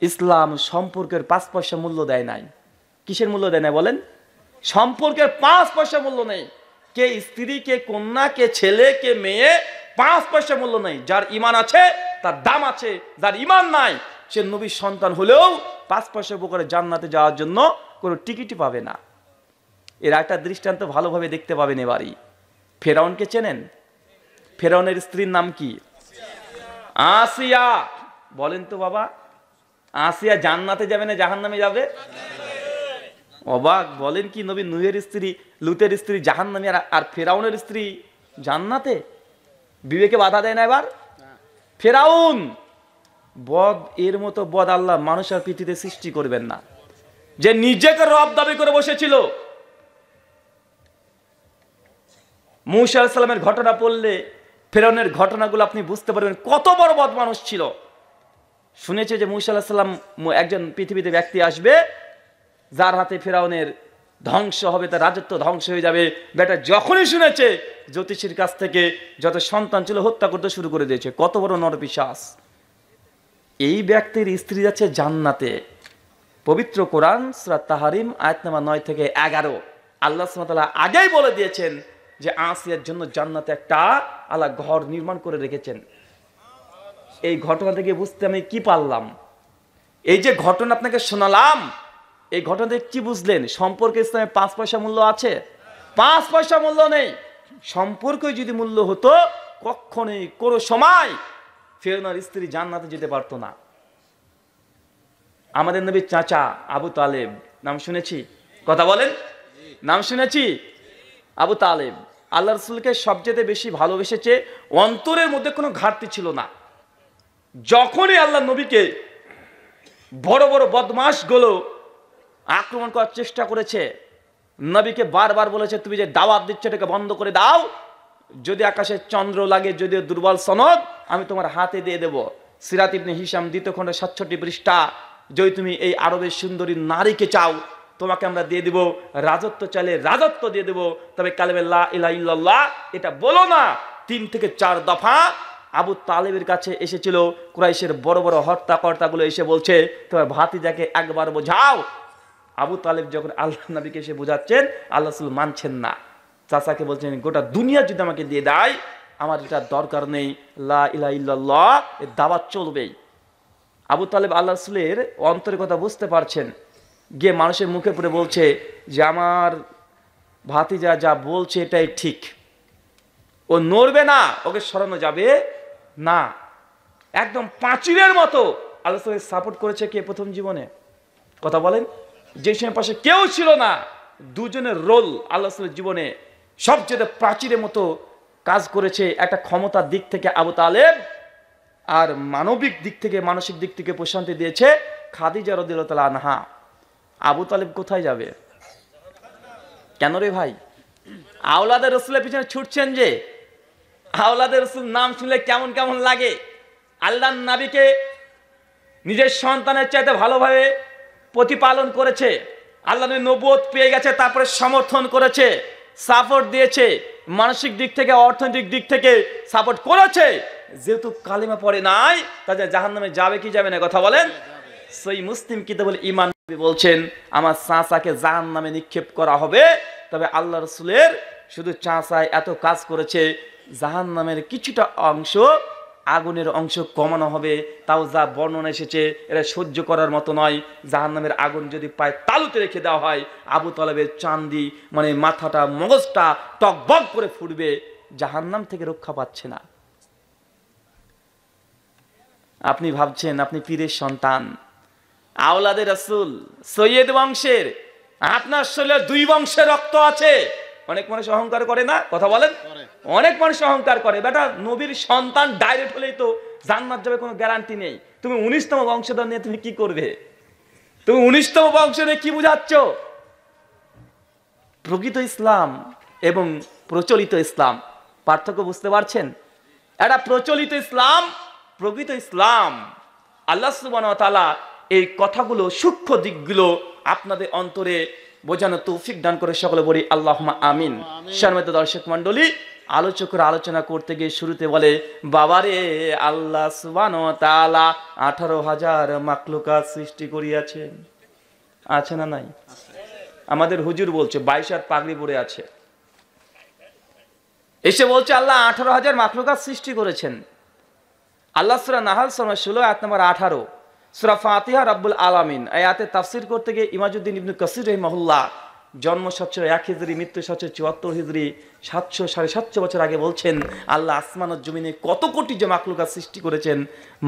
ইসলাম সম্পর্কের 5 পয়সা মূল্য দেয় নাই। কিসের মূল্য দেয় না বলেন? সম্পর্কের 5 পয়সা মূল্য নেই। কে স্ত্রী, কে কন্যা, কে ছেলে, কে মেয়ে, 5 পয়সা মূল্য নেই। যার ঈমান আছে তার দাম আছে, যার ঈমান নাই সে নবীর সন্তান হলেও 5 পয়সা উপকারে জান্নাতে যাওয়ার জন্য কোনো টিকিটই পাবে না। এর একটা দৃষ্টান্ত ভালোভাবে দেখতে পাবেন এবারই। ফেরাউনকে চেনেন? ফেরাউনের স্ত্রীর নাম কি? আসিয়া। বলেন তো বাবা, আসিয়া জান্নাতে যাবে না জাহান্নামে যাবে? অবাক। বলেন কি, নবী নূহের স্ত্রী, লূতের স্ত্রী জাহান্নামে, আর ফেরাউনের স্ত্রী জান্নাতে? বিবেকে বাধা দেয় না এবার? ফেরাউন বদ, এর মতো বদ আল্লাহ মানুষ আর পৃথিবীতে সৃষ্টি করবেন না, যে নিজেকে রব দাবি করে বসেছিল। মূসা আলাইহিস সালামের ঘটনা পড়লে ফেরাউনের ঘটনাগুলো আপনি বুঝতে পারবেন কত বড় বদ মানুষ ছিল। শুনেছে যে মূসা আলাইহিস সালাম একজন পৃথিবীতে ব্যক্তি আসবে যার হাতে ফেরাউনের ধ্বংস হবে, তার রাজত্ব ধ্বংস হয়ে যাবে। বেটা যখনই শুনেছে জ্যোতিষীর কাছ থেকে যত সন্তান ছিল হত্যা করতে শুরু করে দিয়েছে। কত বড় নরপিশাচ! এই ব্যক্তির স্ত্রী যাচ্ছে জান্নাতে। পবিত্র কোরআন সূরা তাহরিম আয়াত নাম্বার 9 থেকে 11 আল্লাহ সুবহানাহু ওয়া তাআলা আগেই বলে দিয়েছেন যে আসিয়ার জন্য জান্নাতে একটা আল্লাহ ঘর নির্মাণ করে রেখেছেন। এই ঘটনা থেকে বুঝতে আমি কি পারলাম? এই যে ঘটনা আপনাকে শোনালাম, এই ঘটনা থেকে কি বুঝলেন? সম্পর্কে ইসলামে 5 পয়সা মূল্য আছে? 5 পয়সা মূল্য নেই। সম্পর্কে যদি মূল্য হতো কখনোই কোনো সময় ফেরাউনের স্ত্রী জান্নাতে যেতে পারতো না। আমাদের নবীর চাচা আবু তালেব নাম শুনেছি? কথা বলেন, নাম শুনেছি? আবু তালেব আল্লাহ রাসূলকে সবচেয়ে বেশি ভালোবেসেছে, অন্তরের মধ্যে কোনো ঘাটতি ছিল না। যখনই আল্লাহ নবীকে বড় বড় বদমাশগুলো আক্রমণ করার চেষ্টা করেছে, নবীকে বারবার বলেছে তুমি যে দাওয়াত দিচ্ছ এটাকে বন্ধ করে দাও, যদি আকাশে চন্দ্র লাগে, যদিও দুর্বল সনদ, আমি তোমার হাতে দিয়ে দেব। সিরাত ইবনে হিশাম 2য় খণ্ড 67 পৃষ্ঠা। যদি তুমি এই আরবের সুন্দরী নারীকে চাও তোমাকে আমরা দিয়ে দেব, রাজত্ব চাইলে রাজত্ব দিয়ে দেব, তবে কালেমে লা ইলাহা ইল্লাল্লাহ এটা বলো না। 3 থেকে 4 দফা আবু তালেবের কাছে এসেছিল কুরাইশের বড় বড় হত্যাকর্তাগুলো, এসে বলছে তোমার ভাতিজাকে একবার বোঝাও। আবু তালেব যখন আল্লাহ নবীকে এসে বোঝাচ্ছেন, আল্লাহ রাসূল মানছেন না। চাচাকে বলছেন গোটা দুনিয়া যদি আমাকে দিয়ে দেয় আমার এটা দরকার নেই, লা ইলাহা ইল্লাল্লাহ এর দাওয়াত চলবেই। আবু তালেব আল্লাহ রাসূলের অন্তরের কথা বুঝতে পারছেন, গিয়ে মানুষের মুখে পড়ে বলছে যে আমার ভাতিজা যা বলছে এটাই ঠিক, ও নড়বে না, ওকে সরানো যাবে না। একদম প্রাচীরের মতো আল্লাহ রাসূলের সাপোর্ট করেছে কে প্রথম জীবনে? কথা বলেন। যে সময় পাশে কেউ ছিল না, দুজনের রোল আল্লাহ রাসূলের জীবনে সবচেয়ে প্রাচীরের মতো কাজ করেছে। একটা ক্ষমতার দিক থেকে আবু তালেব, আর মানবিক দিক থেকে, মানসিক দিক থেকে প্রশান্তি দিয়েছে খাদিজা রাদিয়াল্লাহু তাআলা আনহা। আবু তালেব কোথায় যাবে? কেন রে ভাই? আওলাদের রসুলের পিছনে ছুটছেন যে, আওলাদের রসুল নাম শুনলে কেমন কেমন লাগে। আল্লাহর নবীকে নিজের সন্তানের চাইতে ভালোভাবে প্রতিপালন করেছে, আল্লাহ নবুয়ত পেয়ে গেছে, তারপরে সমর্থন করেছে, সাপোর্ট দিয়েছে, মানসিক দিক থেকে অর্থনৈতিক দিক থেকে সাপোর্ট করেছে। যেহেতু কালিমা পড়ে নাই, তাদের জাহান্নামে যাবে কি যাবে না কথা বলেন? সহিহ মুসলিম কিতাবুল ঈমান বলছেন আমার চাচাকে জাহান্নামে নিক্ষেপ করা হবে, তবে আল্লাহ রাসূলের শুধু চাচায় এত কাজ করেছে, জাহান্নামের কিছুটা অংশ, আগুনের অংশ কমানো হবে। তাও যা বর্ণনা এসেছে এটা সহ্য করার মতো নয়। জাহান্নামের আগুন যদি পায় তালুতে রেখে দেওয়া হয়, আবু তালেবের চান্দি মানে মাথাটা মগজটা টকবক করে ফুটবে, জাহান্নাম থেকে রক্ষা পাচ্ছে না। আপনি ভাবছেন আপনি পীরের সন্তান, আওলাদে রাসূল, সৈয়দ বংশের, আপনার শরীরে 2 বংশের রক্ত আছে। অনেক মানুষ অহংকার করে না কথা বলেন? অনেক মানুষ অহংকার করে, বেটা নবীর সন্তান ডাইরেক্ট হলেই তো জান্নাত যাবে কোনো গ্যারান্টি নেই। তুমি 19তম বংশধর নিয়ে তুমি কি করবে? তুমি 19তম বংশ নিয়ে কি বুঝাচ্ছ? প্রকৃত ইসলাম এবং প্রচলিত ইসলাম পার্থক্য বুঝতে পারছেন? এটা প্রচলিত ইসলাম, প্রকৃত ইসলাম। আল্লাহ সুবহানাহু ওয়া তাআলা এই কথাগুলো সূক্ষ্ম দিকগুলো আপনাদের অন্তরে বোঝানো তৌফিক দান করে সকলে বলি আল্লাহুম্মা আমিন। সম্মানিত দর্শক মণ্ডলী, আলোচকরা আলোচনা করতে গিয়ে শুরুতে বলে বাবারে আল্লাহ সুবহানাহু ওয়া তাআলা 18,000 মাখলুকাত সৃষ্টি করিয়াছেন। আছে না নাই? আমাদের হুজুর বলছে 22 হাত পাগড়ি পরে আছে, এসে বলছে আল্লাহ 18,000 মাখলুকাত সৃষ্টি করেছেন। আল্লাহ সূরা নাহাল সূরা 16 আয়াত নম্বর 18, সূরা ফাতিহা রাব্বুল আলামিন আয়াতে তাফসীর করতে গিয়ে ইমাজউদ্দিন ইবনে কাসির রাহিমাহুল্লাহ জন্ম 701 হিজরি, মৃত্যু 774 হিজরি, 700-750 বছর আগে বলছেন আল্লাহ আসমান ও জমিনে কত কোটি যে মাখলুকাত সৃষ্টি করেছেন,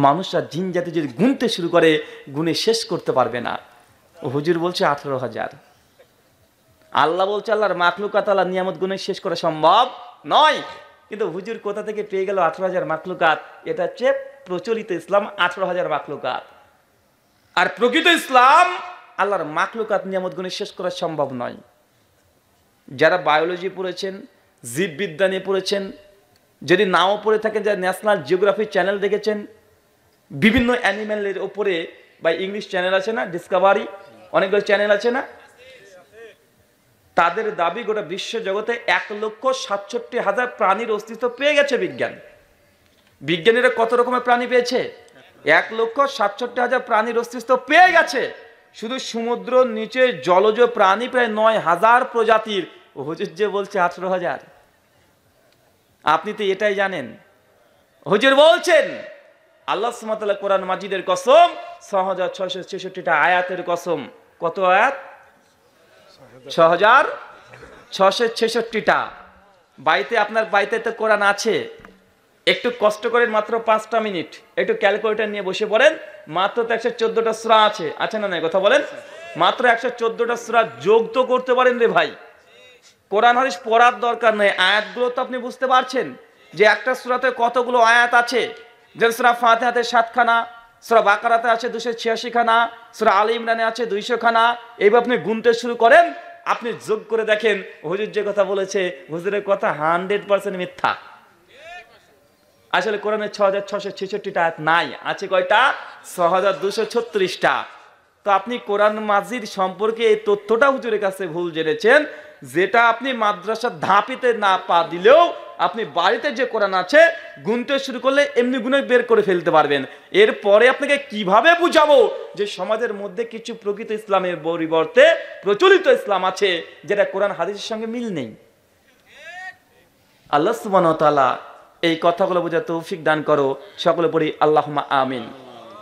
মানুষরা জিন জাতি যদি গুনতে শুরু করে গুনে শেষ করতে পারবে না। হুজুর বলছে 18,000। আল্লাহ বলছে আল্লাহর মাখলুকাত আল্লাহ নিয়ামত গুনে শেষ করা সম্ভব নয়। কিন্তু হুজুর কোথা থেকে পেয়ে গেল 18,000 মাখলুকাত? এটা হচ্ছে প্রচলিত ইসলাম, 18,000 মাখলুকাত। আর প্রকৃত ইসলাম আল্লাহর মাখলুকাত নিয়ামত গুনে শেষ করা সম্ভব নয়। যারা বায়োলজি পড়েছেন, জীববিদ্যা নিয়ে পড়েছেন, যদি নাও পড়ে থাকেন, যারা ন্যাশনাল জিওগ্রাফি চ্যানেল দেখেছেন, বিভিন্ন অ্যানিম্যালের ওপরে বা ইংলিশ চ্যানেল আছে না, ডিসকভারি, অনেকগুলো চ্যানেল আছে না, তাদের দাবি গোটা বিশ্ব জগতে 1,67,000 প্রাণীর অস্তিত্ব পেয়ে গেছে বিজ্ঞান। বিজ্ঞানীরা কত রকমের প্রাণী পেয়েছে? 1,67,000 প্রাণীর অস্তিত্ব পেয়ে গেছে। শুধু সমুদ্র নিচে জলজ প্রাণী প্রায় 9,000 প্রজাতির। হুজুর যে বলছে 18,000, আপনি তো এটাই জানেন। হুজুর বলছেন আল্লাহ সুবহানাহু ওয়া তাআলা কোরআন মাজিদের কসম, 6,666টা আয়াতের কসম। কত আয়াত? 6,666টা। বাড়িতে আপনার বাড়িতে তো কোরআন আছে, একটু কষ্ট করেন, মাত্র 5টা মিনিট একটু ক্যালকুলেটর নিয়ে বসে পড়েন, মাত্র তো 114টা সূরা আছে, আছে না নাই কথা বলেন? মাত্র 114টা সূরা যোগ তো করতে পারেন রে ভাই। কোরআন হাদিস পড়ার দরকার নেই, আয়াতগুলো তো আপনি বুঝতে পারছেন যে একটা সূরাতে কতগুলো আয়াত আছে। যেমন সূরা ফাতিহাতে 7খানা, সূরা বাকারাতে আছে 286 খানা, সূরা আলে ইমরানে আছে 200 খানা। এইভাবে আপনি গুনতে শুরু করেন, আপনি যোগ করে দেখেন হুজুর যে কথা বলেছে, হুজুরের কথা 100% মিথ্যা। আসলে কোরআনে 6,666টা আয়াত নাই, আছে কয়টা? 6,236টা। তো আপনি কোরআন মাজিদ সম্পর্কে এই তথ্যটা হুজুরের কাছে ভুল জেনেছেন, যেটা আপনি মাদ্রাসার ধাপিতে না পা দিলেও আপনি বাড়িতে যে কোরআন আছে গুনতে শুরু করলে এমনি গুনে বের করে ফেলতে পারবেন। এরপরে আপনাকে কিভাবে বুঝাবো যে সমাজের মধ্যে কিছু প্রকৃত ইসলামের পরিবর্তে প্রচলিত ইসলাম আছে যেটা কোরআন হাদিসের সঙ্গে মিল নেই। আল্লাহ সুবহানাহু ওয়া তাআলা এই কথাগুলো বোঝার তৌফিক দান করো, সকলে পড়ি আল্লাহুম্মা আমিন।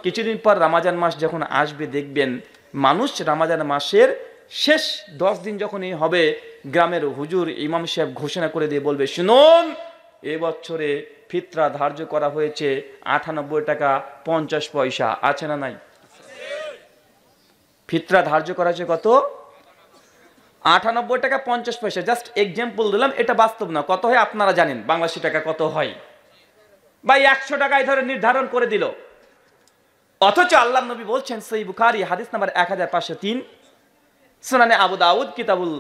কিছুদিন পর রমজান মাস যখন আসবে দেখবেন মানুষ রমজান মাসের শেষ 10 দিন যখনই হবে, গ্রামের হুজুর ইমাম সাহেব ঘোষণা করে দিয়ে বলবে, শুনুন এবছরে ফিতরা ধার্য করা হয়েছে 98 টাকা 50 পয়সা। আছে না নাই? ফিতরা ধার্য করা হয়েছে কত? 98 টাকা 50 পয়সা। জাস্ট এক্সাম্পল দিলাম, এটা বাস্তব না। কত হয় আপনারা জানেন, বাংলাদেশি টাকা কত হয়? ভাই 100 টাকায় ধরে নির্ধারণ করে দিল। অথচ আল্লাহ নবী বলছেন সহিহ বুখারী হাদিস নাম্বার 1503, সুনানে আবু দাউদ কিতাবুল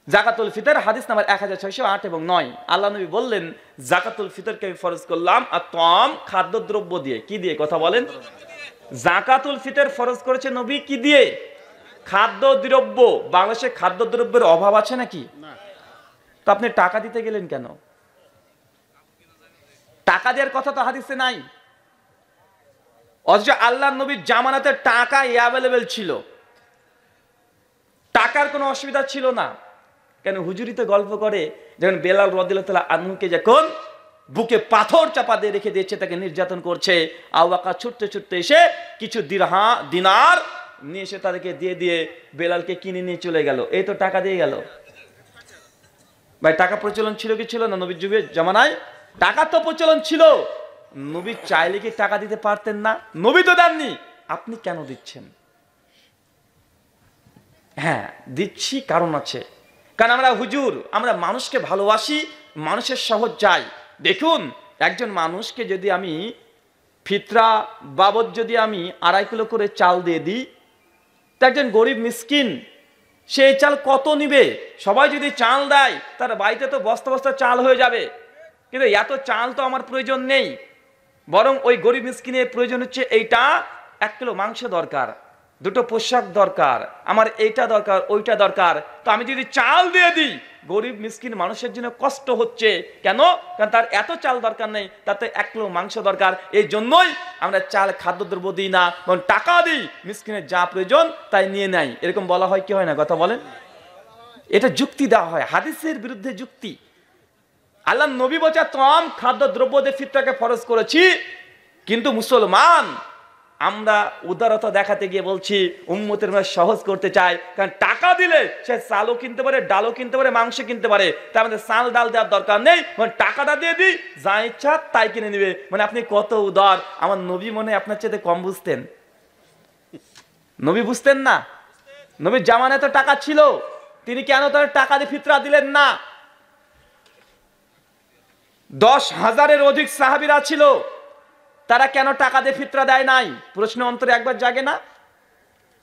জাকাতুল ফিতর হাদিস নাম্বার 1608 এবং 9, আল্লাহ নবী বললেন জাকাতুল ফিতরকে আমি ফরজ করলাম আর তম খাদ্যদ্রব্য দিয়ে। কি দিয়ে? কথা বলেন। জাকাতুল ফিতর ফরজ করেছে নবী কি দিয়ে? খাদ্যদ্রব্য। বাংলাদেশে খাদ্যদ্রব্যের অভাব আছে নাকি? তো আপনি টাকা দিতে গেলেন কেন? টাকা দেওয়ার কথা তো হাদিসে নাই। অথচ আল্লাহ নবীর জামানাতে টাকা অ্যাভেলেবেল ছিল, টাকার কোনো অসুবিধা ছিল না। কেন? হুজুরিতে গল্প করে যখন বেলাল রাদিয়াল্লাহু তাআলা আনহুকে যখন বুকে পাথর চাপা দিয়ে রেখে দিয়েছে, তাকে নির্যাতন করছে, আবু বকর ছুটতে ছুটতে এসে কিছু দিনার নিয়ে এসে তাদেরকে দিয়ে বেলালকে কিনে নিয়ে চলে গেল। এই তো টাকা দিয়ে গেল। ভাই টাকা প্রচলন ছিল কি ছিল না? নবীর যুগের জামানায় টাকা তো প্রচলন ছিল। নবী চাইলে কি টাকা দিতে পারতেন না? নবী তো দেননি, আপনি কেন দিচ্ছেন? হ্যাঁ দিচ্ছি, কারণ আছে। কারণ আমরা হুজুর, আমরা মানুষকে ভালোবাসি, মানুষের সহজ চাই। দেখুন, একজন মানুষকে যদি আমি ফিতরা বাবদ যদি আমি 2.5 কিলো করে চাল দিয়ে দিই, তো একজন গরিব মিসকিন সেই চাল কত নিবে? সবাই যদি চাল দেয় তার বাড়িতে তো বস্তা বস্তা চাল হয়ে যাবে। কিন্তু এত চাল তো আমার প্রয়োজন নেই, বরং ওই গরিব মিসকিনের প্রয়োজন হচ্ছে এইটা 1 কিলো মাংস দরকার, 2টো পোশাক দরকার, আমার এইটা দরকার, ওইটা দরকার। তো আমি যদি চাল দিয়ে দিই, গরিব মিসকিন মানুষের জন্য কষ্ট হচ্ছে। কেন? কারণ তার এত চাল দরকার নেই, তাতে 1 কিলো মাংস দরকার। এই জন্যই আমরা চাল খাদ্যদ্রব্য দিই না, বরং টাকা দিই, মিসকিনের যা প্রয়োজন তাই নিয়ে নেয়। এরকম বলা হয় কি হয় না? কথা বলেন। এটা যুক্তি দেওয়া হয়, হাদিসের বিরুদ্ধে যুক্তি। আল্লাহ নবী বলছে তম খাদ্যদ্রব্য দিয়ে ফিতরাকে ফরজ করেছি, কিন্তু মুসলমান আমরা উদারতা দেখাতে গিয়ে বলছি উম্মতের মধ্যে সহজ করতে চাই। কারণ টাকা দিলে সে চালও কিনতে পারে, ডালও কিনতে পারে, মাংস কিনতে পারে। তার মধ্যে চাল ডাল দেওয়ার দরকার নেই, মানে টাকাটা দিয়ে দিই, যা ইচ্ছা তাই কিনে নিবে। মানে আপনি কত উদার। আমার নবী মনে হয় আপনার চেয়ে কম বুঝতেন? নবী বুঝতেন না? নবীর জামানায় তো টাকা ছিল, তিনি কেন তার টাকা দিয়ে ফিতরা দিলেন না? 10,000-এর অধিক সাহাবীরা ছিল, তারা কেন টাকা দিয়ে ফিতরা দেয় নাই? প্রশ্ন অন্তরে একবার জাগে না?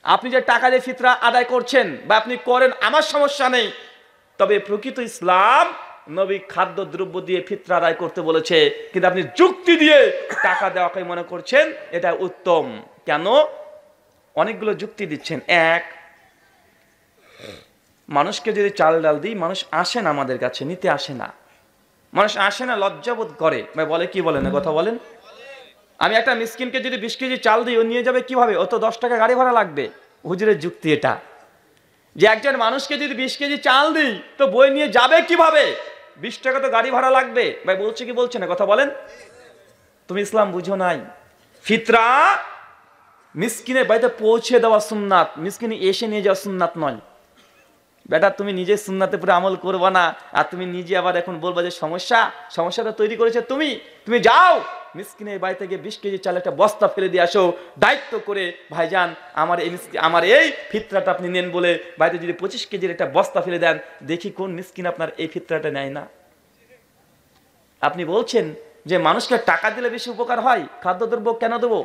আপনি যে টাকা দিয়ে ফিতরা আদায় করছেন বা আপনি করেন, আমার সমস্যা নেই, তবে প্রকৃত ইসলাম নবী খাদ্যদ্রব্য দিয়ে ফিতরা আদায় করতে বলেছে, কিন্তু আপনি যুক্তি দিয়ে টাকা দেওয়াকে মনে করছেন এটা উত্তম। কেন? অনেকগুলো যুক্তি দিচ্ছেন। এক, মানুষকে যদি চাল ডাল দিই, মানুষ আসে না আমাদের কাছে, নিতে আসে না। মানুষ আসে না, লজ্জাবোধ করে, বলে কি বলে না? কথা বলেন। আমি একটা মিসকিনকে যদি 20 কেজি চাল দিই, ও নিয়ে যাবে কিভাবে? ও তো 10 টাকা গাড়ি ভাড়া লাগবে। হুজুরের যুক্তি এটা, যে একজন মানুষকে যদি 20 কেজি চাল দিই, তো বই নিয়ে যাবে কিভাবে? 20 টাকা তো গাড়ি ভাড়া লাগবে। ভাই বলছে কি বলছে না? কথা বলেন। তুমি ইসলাম বুঝো নাই। ফিতরা মিসকিনের বাড়িতে পৌঁছে দেওয়া সুন্নাত, মিসকিন এসে নিয়ে যাওয়া সুন্নাত নয়। বেটা তুমি নিজে সুন্নাতে পুরো আমল করবা না, আর তুমি নিজে আবার এখন বলবা যে সমস্যাটা তৈরি করেছে তুমি যাও মিসকিনের বাড়ি থেকে 20 কেজি চাল একটা বস্তা ফেলে দিয়ে আসো, দায়িত্ব করে। ভাইজান আমার এই ফিতরাটা আপনি নেন বলে বাড়িতে যদি 25 কেজির একটা বস্তা ফেলে দেন, দেখি কোন মিসকিন আপনার এই ফিতরাটা নেয় না। আপনি বলছেন যে মানুষকে টাকা দিলে বেশি উপকার হয়, খাদ্যদ্রব্য কেন দেবো?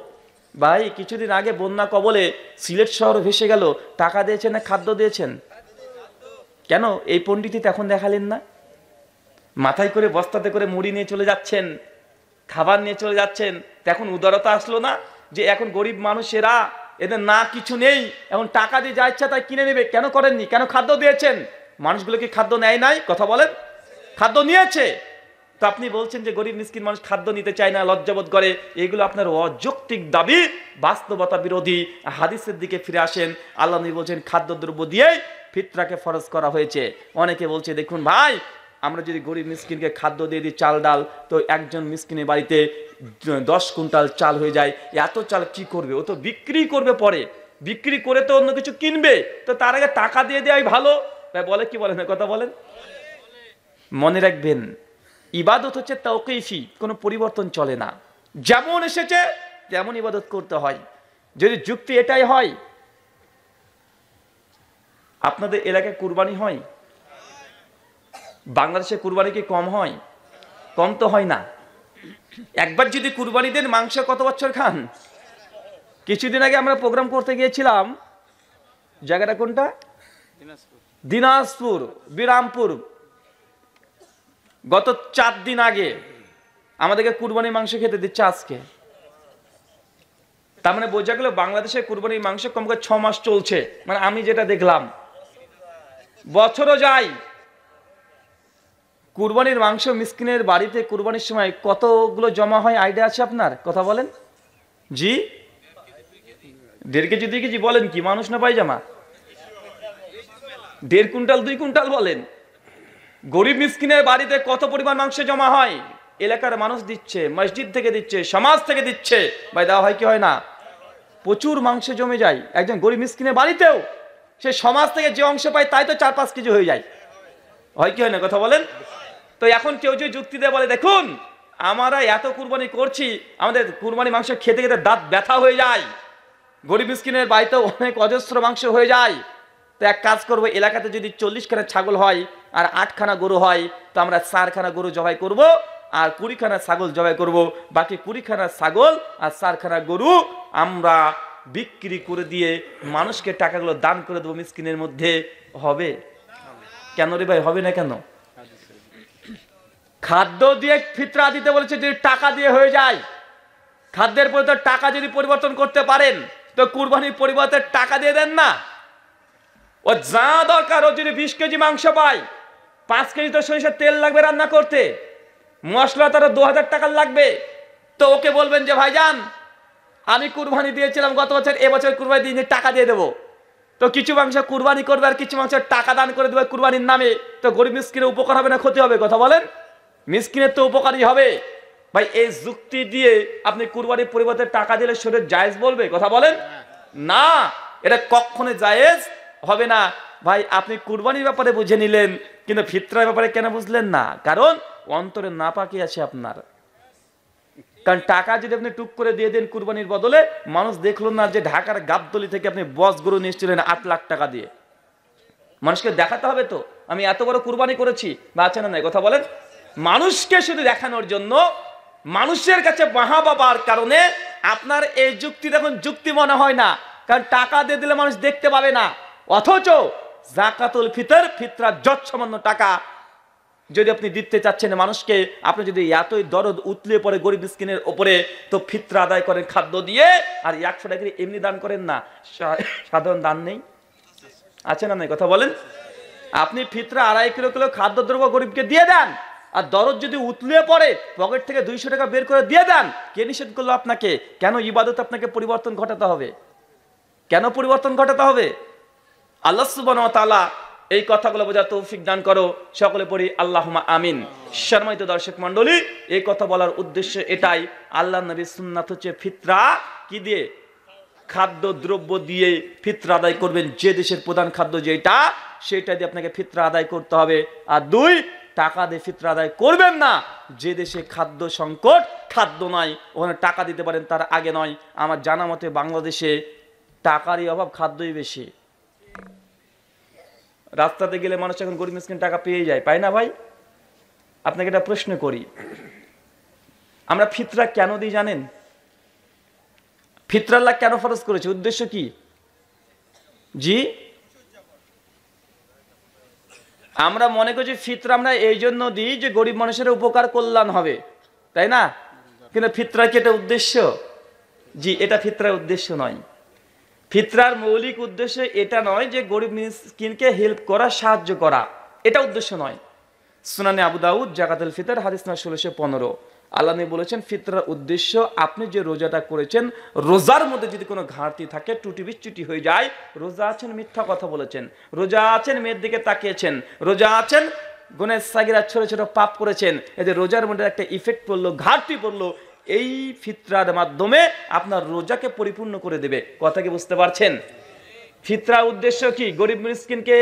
ভাই কিছুদিন আগে বন্যা কবলে সিলেট শহর ভেসে গেল, টাকা দিয়েছেন না খাদ্য দিয়েছেন? কেন এই পণ্ডিতই এখন দেখালেন না? মাথায় করে বস্তাতে করে মুড়ি নিয়ে চলে যাচ্ছেন, খাবার নিয়ে চলে যাচ্ছেন। এখন উদারতা আসলো না যে এখন গরিব মানুষেরা, এদের না কিছু নেই, এখন টাকা দিয়ে যা ইচ্ছা তাই কিনে নেবে? কেন করেননি? কেন খাদ্য দিয়েছেন? মানুষগুলো কি খাদ্য নেয় নাই? কথা বলেন। খাদ্য নিয়েছে। তো আপনি বলছেন যে গরিব মিসকিন মানুষ খাদ্য নিতে চায় না, লজ্জাবোধ করে। এগুলো আপনার অযৌক্তিক দাবি, বাস্তবতা বিরোধী। হাদিসের দিকে ফিরে আসেন। আল্লাহ নবী বলছেন খাদ্যদ্রব্য দিয়েই ফিতরাকে ফরজ করা হয়েছে। অনেকে বলছে দেখুন ভাই, আমরা যদি গরিব মিসকিনকে খাদ্য দিয়ে দিই চাল ডাল, তো একজন মিসকিনের বাড়িতে 10 কুইন্টাল চাল হয়ে যায়। এত চাল কি করবে? ও তো বিক্রি করবে, পরে বিক্রি করে তো অন্য কিছু কিনবে, তো তার আগে টাকা দিয়ে দেওয়াই ভালো। ভাই বলে কি বলে না? কথা বলেন। মনে রাখবেন, ইবাদত হচ্ছে তাওকীফি, কোনো পরিবর্তন চলে না। যেমন এসেছে তেমন ইবাদত করতে হয়। যদি যুক্তি এটাই হয়, আপনাদের এলাকায় কুরবানি হয়? বাংলাদেশে কুরবানি কি কম হয়? কম তো হয় না। একবার যদি কুরবানি দেন, মাংস কত বছর খান? কিছুদিন আগে আমরা প্রোগ্রাম করতে গিয়েছিলাম, জায়গাটা কোনটা? দিনাজপুর, বিরামপুর। গত 4 দিন আগে আমাদেরকে কুরবানির মাংস খেতে দিচ্ছে আজকে। তার মানে বোঝা গেল বাংলাদেশে কুরবানির মাংস কমকে 6 মাস চলছে। মানে আমি যেটা দেখলাম, বছরও যাই। কুরবানির মাংস মিসকিনের বাড়িতে কুরবানির সময় কতগুলো জমা হয় আইডিয়া আছে আপনার? কথা বলেন। জি, 1.5 কেজি 2 কেজি বলেন কি, মানুষ না পায়জামা? 1.5 কুইন্টাল 2 কুইন্টাল বলেন। গরিব মিসকিনের বাড়িতে কত পরিমাণ মাংস জমা হয়? এলাকার মানুষ দিচ্ছে, মসজিদ থেকে দিচ্ছে, সমাজ থেকে দিচ্ছে, ভাই দেওয়া হয় কি হয় না? প্রচুর মাংস জমে যায় একজন গরিব মিসকিনের বাড়িতেও। সে সমাজ থেকে যে অংশ পায় তাই তো 4-5 কেজি হয়ে যায়, হয় কি হয় না? কথা বলেন। তো এখন কেউ যদি যুক্তি দেয় বলে, দেখুন আমরা এত কুরবানি করছি, আমাদের কুরবানি মাংস খেতে খেতে দাঁত ব্যথা হয়ে যায়, গরিব মিসকিনের বাড়িতেও অনেক অজস্র মাংস হয়ে যায়, তো এক কাজ করবো, এলাকাতে যদি 40 খানা ছাগল হয় আর 8 খানা গরু হয়, তো আমরা 4 খানা গরু জবাই করব আর 20 খানা ছাগল জবাই করব। বাকি 20 খানা ছাগল আর 4 খানা গরু আমরা বিক্রি করে দিয়ে মানুষকে টাকাগুলো দান করে দেবো মিসকিনের মধ্যে। হবে কেন রে ভাই? হবে না কেন? খাদ্য দিয়ে ফিতরা দিতে বলেছে, যদি টাকা দিয়ে হয়ে যায়, খাদ্যের পরিবর্তে টাকা যদি পরিবর্তন করতে পারেন, তো কুরবানির পরিবর্তে টাকা দিয়ে দেন না। ও যা দরকার, ও যদি 20 কেজি মাংস পায়, 5 কেজি তো সরিষার তেল লাগবে রান্না করতে, মশলা তারও 2000 টাকার লাগবে, তো ওকে বলবেন যে ভাইজান আমি কুরবানি দিয়েছিলাম গত বছর, এবছর কুরবানি দিয়ে টাকা দিয়ে দেবো। তো কিছু মাংস কুরবানি করবে আর কিছু মাংস টাকা দান করে দেবে কুরবানির নামে। তো গরিব মিসকিনের উপকার হবে না ক্ষতি হবে? কথা বলেন। মিসকিনের তো উপকারই হবে। ভাই এই যুক্তি দিয়ে আপনি কুরবানির পরিবর্তে টাকা দিলে শরীর জায়েজ বলবে? কথা বলেন না, এটা কখনো জায়েজ হবে না। ভাই আপনি কুরবানির ব্যাপারে বুঝে নিলেন, কিন্তু ফিতরার ব্যাপারে কেন বুঝলেন না? কারণ অন্তরে নাপাকি আছে আপনার। কারণ টাকা যদি আপনি টুক করে দিয়ে দেন কুরবানির বদলে, মানুষ দেখলো না যে ঢাকার গাবতলী থেকে আপনি বস গরু নিয়েছিলেন 8 লাখ টাকা দিয়ে। মানুষকে দেখাতে হবে তো আমি এত বড় কুরবানি করেছি, বা আছে না নাই? কথা বলেন। মানুষকে শুধু দেখানোর জন্য, মানুষের কাছে বাহা বাবার কারণে আপনার এই যুক্তি এখন যুক্তি মনে হয় না, কারণ টাকা দিয়ে দিলে মানুষ দেখতে পাবে না। অথচ যাকাতুল ফিতর, ফিতরা যৎসামান্য টাকা যদি আপনি দিতে চাচ্ছেন মানুষকে, আপনি যদি এতই দরদ উতলে পড়ে গরিব মিসকিনের ওপরে, তো ফিতরা আদায় করেন খাদ্য দিয়ে, আর 100 টাকা এমনি দান করেন না। সাধারণ দান নেই, আছে না নাই? কথা বলেন। আপনি ফিতরা 2.5 কিলো খাদ্যদ্রব্য গরিবকে দিয়ে দেন, আর দরদ যদি উতলে পড়ে পকেট থেকে 200 টাকা বের করে দিয়ে দেন, কে নিষেধ করলো আপনাকে? কেন ইবাদত আপনাকে পরিবর্তন ঘটাতে হবে? কেন পরিবর্তন ঘটাতে হবে? আল্লাহ সুবহানাহু ওয়া তাআলা এই কথাগুলো বোঝার তৌফিক দান করো। সকলে পড়ি আল্লাহুম্মা আমিন। সম্মানিত দর্শক মণ্ডলী, এই কথা বলার উদ্দেশ্য এটাই, আল্লাহর নবীর সুন্নাত হচ্ছে ফিতরা কি দিয়ে? খাদ্য দ্রব্য দিয়ে ফিতরা আদায় করবেন। যে দেশের প্রধান খাদ্য যেটা, সেটা দিয়ে আপনাকে ফিতরা আদায় করতে হবে। আর 2, টাকা দিয়ে ফিতরা আদায় করবেন না। যে দেশে খাদ্য সংকট, খাদ্য নাই, ওখানে টাকা দিতে পারেন, তার আগে নয়। আমার জানা মতে বাংলাদেশে টাকারই অভাব, খাদ্যই বেশি। রাস্তাতে গেলে মানুষ এখন গরিব মিসকিন টাকা পেয়ে যায়, পায় না ভাই? আপনাকে একটা প্রশ্ন করি, আমরা ফিতরা কেন দিই জানেন? ফিতরা আল্লাহ কেন ফরজ করেছে? উদ্দেশ্য কি? জি, আমরা মনে করছি ফিতরা আমরা এই জন্য দিই যে গরিব মানুষের উপকার কল্যাণ হবে, তাই না? কিন্তু ফিতরা কি এটা উদ্দেশ্য? জি, এটা ফিতরার উদ্দেশ্য নয়। ফিতরার মৌলিক উদ্দেশ্য এটা নয় যে গরিব মিসকিনকে হেল্প করা, সাহায্য করা, এটা উদ্দেশ্য নয়। সুনানে আবু দাউদ জাকাতুল ফিতর হাদিস নম্বর 1615 আল্লাহ নবী বলেছেন ফিতরার উদ্দেশ্য, আপনি যে রোজাটা করেছেন, রোজার মধ্যে যদি কোনো ঘাটতি থাকে, ত্রুটি বিচ্যুতি হয়ে যায়, রোজা আছেন মিথ্যা কথা বলেছেন, রোজা আছেন মেয়ের দিকে তাকিয়েছেন, রোজা আছেন গুনাহ সাগীরা ছোট ছোট পাপ করেছেন, এই যে রোজার মধ্যে একটা ইফেক্ট পড়লো, ঘাটতি পড়লো, এই ফিতরার মাধ্যমে আপনার রোজাকে পরিপূর্ণ করে দেবে। কথা কি বুঝতে পারছেন? ফিতরা উদ্দেশ্য কি? গরিব মিসকিনকে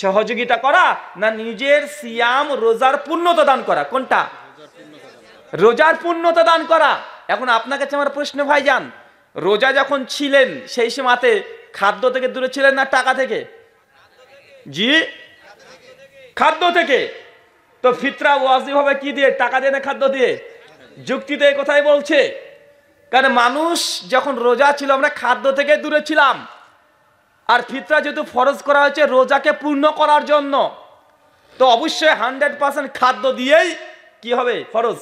সহযোগিতা করা, না নিজের সিয়াম রোজার পূর্ণতা দান করা? কোনটা? রোজার পূর্ণতা দান করা। এখন আপনার কাছে আমার প্রশ্ন ভাইজান, রোজা যখন ছিলেন সেই সময়তে খাদ্য থেকে দূরে ছিলেন না টাকা থেকে? জি, খাদ্য থেকে। তো ফিতরা ওয়াজিব হবে কি দিয়ে? টাকা দিয়ে না খাদ্য দিয়ে? যুক্তিতে এই কথাই বলছে। কারণ মানুষ যখন রোজা ছিল আমরা খাদ্য থেকে দূরে ছিলাম, আর ফিতরা যেহেতু ফরজ করা হয়েছে রোজাকে পূর্ণ করার জন্য, তো অবশ্যই 100% খাদ্য দিয়েই কি হবে ফরজ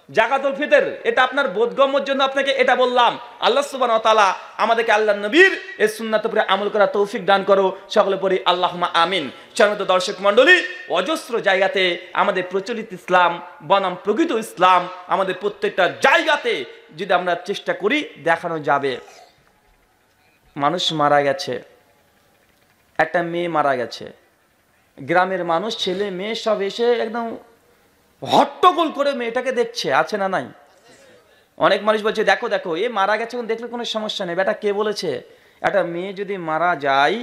জাকাতুল ফিতর। এটা আপনার বোধগম্যের জন্য আপনাকে এটা বললাম। আল্লাহ সুবহানাহু ওয়া তাআলা আমাদেরকে আল্লাহর নবীর এই সুন্নাতের উপরে আমল করার তৌফিক দান করো, সকলে পড়ি আল্লাহুম্মা আমিন। সম্মানিত দর্শক মণ্ডলী, অজস্র জায়গাতে আমাদের প্রচলিত ইসলাম বনাম প্রকৃত ইসলাম আমাদের প্রত্যেকটা জায়গাতে যদি আমরা চেষ্টা করি দেখানো যাবে। মানুষ মারা গেছে, একটা মেয়ে মারা গেছে, গ্রামের মানুষ ছেলে মেয়ে সব এসে একদম হট্টগোল করে মেয়েটাকে দেখছে, আছে না নাই? অনেক মানুষ বলছে দেখো দেখো এ মারা গেছে, দেখলে কোনো সমস্যা নেই। বেটা কে বলেছে? একটা মেয়ে যদি মারা যায়,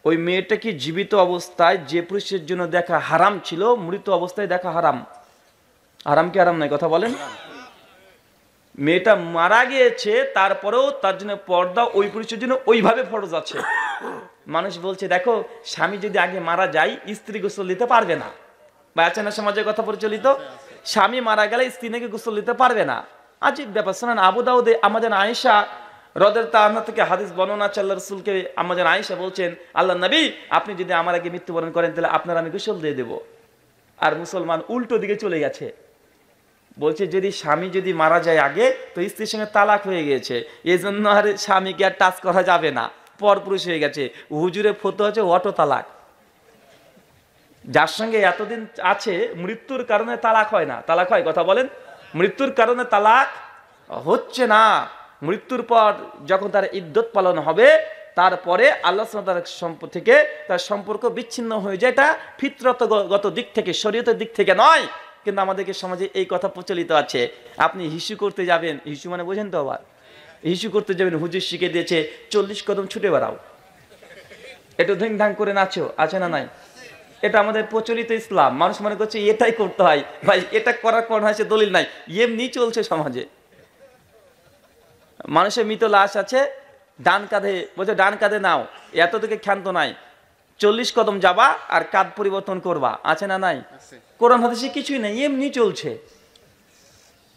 ওই মেয়েটা কি জীবিত অবস্থায় যে পুরুষের জন্য দেখা হারাম ছিল, মৃত অবস্থায় দেখা হারাম? হারাম কি হারাম নয় কথা বলেন? মেয়েটা মারা গিয়েছে, তারপরেও তার জন্য পর্দা ওই পুরুষের জন্য ওইভাবে ফরজ আছে। মানুষ বলছে দেখো স্বামী যদি আগে মারা যায় স্ত্রী গোসল দিতে পারবে না, বা আছে না সমাজের কথা প্রচলিত, স্বামী মারা গেলে স্ত্রী নাকি গোসল দিতে পারবে না। আজীব ব্যাপার। শোনান, আবু দাউদে আমাদের আয়েশা রাদিয়াল্লাহু আনহা থেকে হাদিস বর্ণনা আছে, আল্লাহ রাসূলকে আমাদের আয়েশা বলছেন, আল্লাহ নবী আপনি যদি আমার আগে মৃত্যুবরণ করেন তাহলে আপনার আমি গোসল দিয়ে দেব। আর মুসলমান উল্টো দিকে চলে গেছে, বলছে যদি স্বামী যদি মারা যায় আগে তো স্ত্রীর সঙ্গে তালাক হয়ে গেছে, এই জন্য আর স্বামীকে আর টাচ করা যাবে না, পরপুরুষ হয়ে গেছে। হুজুরে ফতোয়া হচ্ছে অটো তালাক। যার সঙ্গে এতদিন আছে মৃত্যুর কারণে তালাক হয় না, তালাক হয় কথা বলেন? মৃত্যুর কারণে তালাক হচ্ছে না। মৃত্যুর পর যখন তার ইদ্যত পালন হবে তারপরে আল্লাহ সুবহানাহু ওয়া তাআলার থেকে তার সম্পর্ক বিচ্ছিন্ন হয়ে যায়। এটা ফিতরতগত দিক থেকে, শরীয়তের দিক থেকে নয়। কিন্তু আমাদেরকে সমাজে এই কথা প্রচলিত আছে, আপনি হিসু করতে যাবেন, হিসু মানে বোঝেন তো? আবার হিসু করতে যাবেন, হুজুর শিখে দিয়েছে 40 কদম ছুটে বেড়াও, একটু ধিংধাং করে নাচো, আছে না নাই? এটা আমাদের প্রচলিত ইসলাম। মানুষ মনে করছে এটাই করতে হয়। ভাই এটা করার কোন হয়েছে দলিল নাই, এমনি চলছে সমাজে। মানুষের মৃত লাশ আছে, ডান কাঁধে বলছে ডান কাঁধে নাও, এত থেকে ক্ষান্ত নাই, 40 কদম যাবা আর কাঁধ পরিবর্তন করবা, আছে না নাই? কোরআন হাদিসে কিছুই নেই, এমনি চলছে।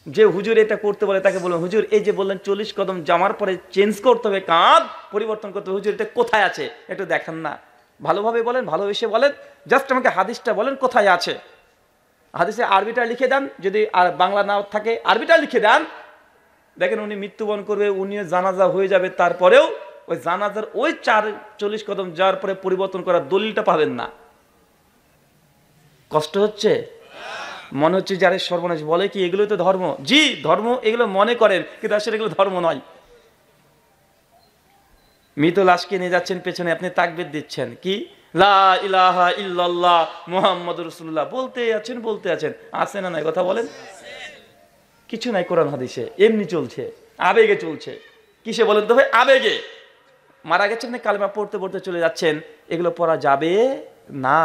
যে হুজুর এটা করতে বলে তাকে বলুন, হুজুর এই যে বললেন 40 কদম জামার পরে চেঞ্জ করতে হবে, কাঁধ পরিবর্তন করতে হবে, হুজুর এটা কোথায় আছে একটু দেখান না। ভালোভাবে বলেন, ভালোবেসে বলেন, জাস্ট আমাকে হাদিসটা বলেন কোথায় আছে। হাদিসে আরবিটা লিখে দেন, যদি আর বাংলা না থাকে আরবিটা লিখে দেন। দেখেন উনি মৃত্যুবরণ করবে, উনিও জানাজা হয়ে যাবে, তারপরেও ওই জানাজার ওই 40 কদম যাওয়ার পরে পরিবর্তন করার দলিলটা পাবেন না। কষ্ট হচ্ছে? মনে হচ্ছে যারা সর্বনাশ বলে কি এগুলো তো ধর্ম। জি ধর্ম, এগুলো মনে করেন, কিন্তু আসলে এগুলো ধর্ম নয়। মৃত লাশকে নিয়ে যাচ্ছেন, পেছনে আপনি তাকবীর দিচ্ছেন, কি লা ইলাহা ইল্লাল্লাহ মুহাম্মাদুর রাসূলুল্লাহ বলতে আছেন, আছে না নাই কথা বলেন? কিছু নাই কোরআন হাদিসে, এমনি চলছে, আবেগে চলছে। কিসে বলেন তো ভাই? আবেগে। মারা গেছেন, কালেমা পড়তে পড়তে চলে যাচ্ছেন, এগুলো পড়া যাবে না।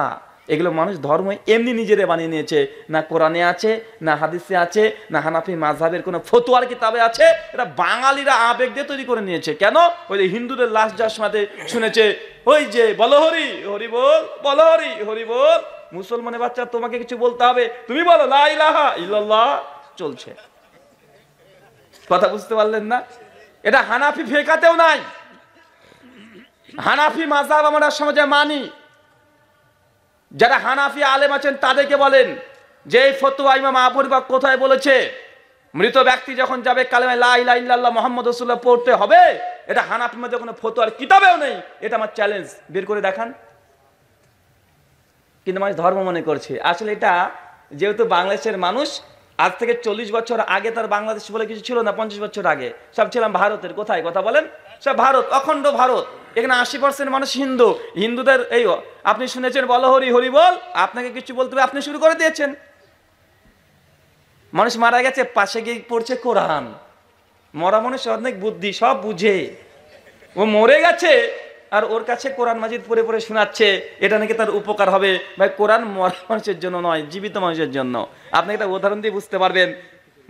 এগুলো মানুষ ধর্ম এমনি নিজেরা বানিয়ে নিয়েছে, না কোরআনে আছে, না হাদিসে আছে, না হানাফি মাযহাবের কোনো ফতোয়ার কিতাবে আছে। এটা বাঙালিরা আবেগ দিয়ে তৈরি করে নিয়েছে। কেন? ওই যে হিন্দুদের লাশ যাওয়ার সময় শুনেছে ওই যে বলো হরি হরি বল, বলো হরি হরি বল। মুসলমানের বাচ্চা তোমাকে কিছু বলতে হবে, তুমি বলো লা ইলাহা ইল্লাল্লাহ। চলছে, কথা বুঝতে পারলেন না? এটা হানাফি ফিকাতেও নাই। হানাফি মাযহাব আমরা সমাজে মানি। যারা হানাফি আলেম আছেন তাদেরকে বলেন যে এই ফতোয়া ইমাম আবু হানিফা কোথায় বলেছে মৃত ব্যক্তি যখন যাবে কালেমা লা ইলাহা ইল্লাল্লাহ মুহাম্মাদুর রাসূলুল্লাহ পড়তে হবে। এটা হানাফি মাযহাবে কোনো ফতোয়ার কিতাবেও নেই। এটা আমার চ্যালেঞ্জ, বের করে দেখান। কিন্তু মানুষ ধর্ম মনে করছে। আসলে এটা যেহেতু বাংলাদেশের মানুষ আজ থেকে 40 বছর আগে তার বাংলাদেশ বলে কিছু ছিল না, 50 বছর আগে সব ছিলাম ভারতের। কোথায় কথা বলেন? সব ভারত, অখণ্ড ভারত। এখানে 80% মানুষ হিন্দু। হিন্দুদের এই আপনি শুনেছেন বলো হরি হরি বল, আপনাকে কিছু বলতে হবে, আপনি শুরু করে দিয়েছেন। মানুষ মারা গেছে, পাশে গিয়ে পড়ছে কোরআন। মরা মানুষ অনেক বুদ্ধি, সব বুঝে। ও মরে গেছে আর ওর কাছে কোরআন মাজিদ পড়ে পড়ে শোনাচ্ছে, এটা নাকি তার উপকার হবে। ভাই কোরআন মরা মানুষের জন্য নয়, জীবিত মানুষের জন্য। আপনি একটা উদাহরণ দিয়ে বুঝতে পারবেন।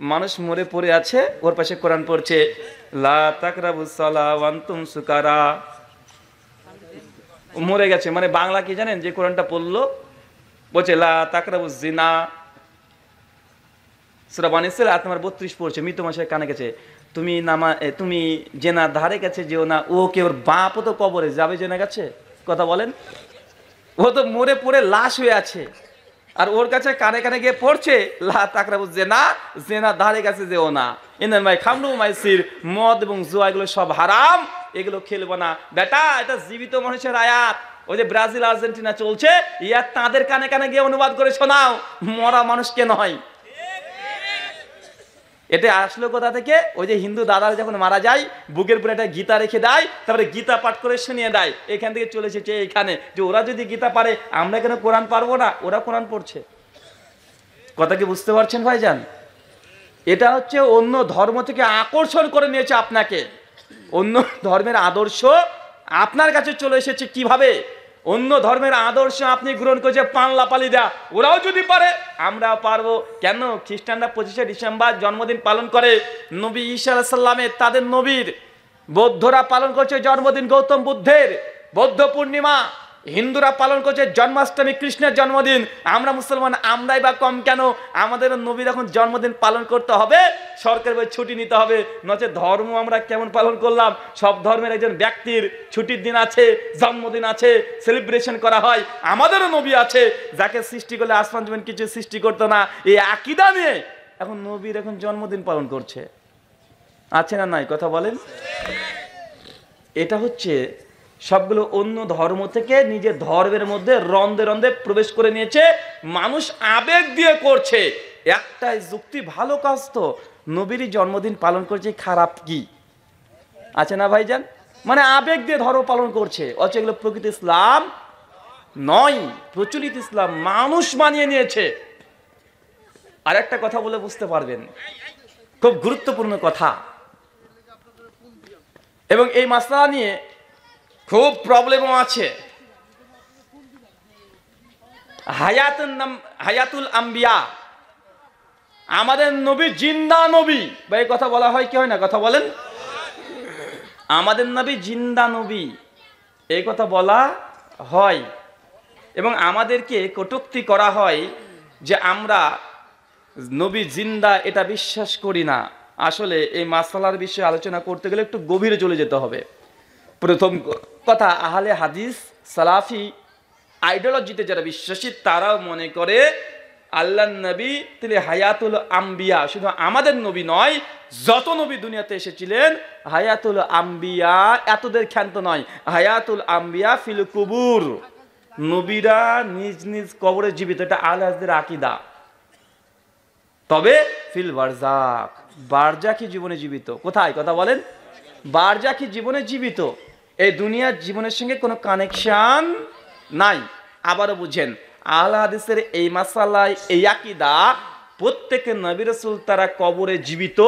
মানুষ মরে পড়ে আছে, ওর পাশে কোরআন পড়ছে, লা তাকরাবুস সালাহ ওয়া আনতুম সুকারা। মরে গেছে মানে বাংলা কি জানেন? যে কোরআনটা পড়লো বলছে লা তাকরাবুজ জিনা, সূরা বানী ইসরাঈল আয়াত নম্বর 32 পড়ছে, মৃত মানুষের কানে গেছে। তুমি জেনার ধারে কাছে যেও না, ও কে ওর বাপও তো কবরে যাবে জেনা কাছে, কথা বলেন। ও তো মরে পড়ে লাশ হয়ে আছে, আর ওর কাছে কানে কানে গিয়ে পড়ছে লা তাকরাবু জেনা, জেনা ধারে কাছে যেও না, ইন্নাল মাই খামরু মাইসির, মদ এবং জুয়া এগুলো সব হারাম, এগুলো খেলবো না। বেটা এটা জীবিত মানুষের আয়াত, ওই যে ব্রাজিল আর্জেন্টিনা চলছে, ইয়া তাদের কানে কানে গিয়ে অনুবাদ করে শোনাও, মরা মানুষকে নয়। এটা আসলো কোথা থেকে? ওই যে হিন্দু দাদারা যখন মারা যায় বুকের উপরে একটা গীতা রেখে দেয়, তারপরে গীতা পাঠ করে শুনিয়ে দেয়, এখান থেকে চলে এসেছে এইখানে যে ওরা যদি গীতা পারে আমরা কেন কোরআন পারবো না, ওরা কোরআন পড়ছে। কথা কি বুঝতে পারছেন ভাইজান? এটা হচ্ছে অন্য ধর্ম থেকে আকর্ষণ করে নিয়েছে আপনাকে, অন্য ধর্মের আদর্শ আপনার কাছে চলে এসেছে। কিভাবে? অন্য ধর্মের আদর্শ আপনি গ্রহণ করেছে পানলা পালি দেয়া, ওরাও যদি পারে আমরাও পারবো কেন? খ্রিস্টানরা 25শে ডিসেম্বর জন্মদিন পালন করে নবী ঈসা আলাইহিস সালামের, তাদের নবীর। বৌদ্ধরা পালন করছে জন্মদিন গৌতম বুদ্ধের, বৌদ্ধ পূর্ণিমা। হিন্দুরা পালন করছে জন্মাষ্টমী, কৃষ্ণের জন্মদিন। আমরা মুসলমান আমরাই বা কম কেন? আমাদের নবীর এখন জন্মদিন পালন করতে হবে, সরকারি ছুটি নিতে হবে, নচে ধর্ম আমরা কেমন পালন করলাম? সব ধর্মের একজন ব্যক্তির ছুটির দিন আছে, জন্মদিন আছে, সেলিব্রেশন করা হয়। আমাদেরও নবী আছে, যাকে সৃষ্টি করলে আসমান জমিন কিছু সৃষ্টি করতো না, এই আকীদা নিয়ে এখন নবীর এখন জন্মদিন পালন করছে। আছে না নাই? কথা বলেন। এটা হচ্ছে সবগুলো অন্য ধর্ম থেকে নিজের ধর্মের মধ্যে রন্ধে রন্ধে প্রবেশ করে নিয়েছে, মানুষ আবেগ দিয়ে করছে। একটাই যুক্তি, ভালো কাজ তো, নবীরই জন্মদিন পালন করছে, খারাপ কি আছে না ভাইজান? মানে আবেগ দিয়ে ধর্ম পালন করছে, অথচ এগুলো প্রকৃত ইসলাম নয়, প্রচলিত ইসলাম মানুষ বানিয়ে নিয়েছে। আর একটা কথা বলে বুঝতে পারবেন, খুব গুরুত্বপূর্ণ কথা, এবং এই মাসলা নিয়ে খুব প্রবলেমও আছে। হায়াতুল আম্বিয়া, আমাদের নবী জিন্দা নবী, বা এই কথা বলা হয় কি হয় না? কথা বলেন। আমাদের নবী জিন্দা নবী, এই কথা বলা হয়, এবং আমাদেরকে কটূক্তি করা হয় যে আমরা নবী জিন্দা এটা বিশ্বাস করি না। আসলে এই মাসালার বিষয়ে আলোচনা করতে গেলে একটু গভীরে চলে যেতে হবে। প্রথম কথা, আহলে হাদিস সালাফি আইডিওলজিতে যারা বিশ্বাসী তারাও মনে করে আল্লাহ নবী তিনি হায়াতুল আম্বিয়া, শুধু আমাদের নবী নয়, যত নবী দুনিয়াতে এসেছিলেন হায়াতুল আম্বিয়া, এতদের ক্ষান্ত নয়, হায়াতুল আম্বিয়া ফিল কুবুর, নবীরা নিজ নিজ কবরে জীবিত, এটা আহলে হাদিসদের আকীদা। তবে ফিল বারজাক, বারজাকি জীবনে জীবিত। কোথায়? কথা বলেন। বারজাকি জীবনে জীবিত, এই দুনিয়ার জীবনের সঙ্গে কোনো কানেকশন নাই। আবারও বুঝেন, আহলে হাদিসের এই মাসালায় এই আকীদা, প্রত্যেকের নবী রাসূল তারা কবরে জীবিত,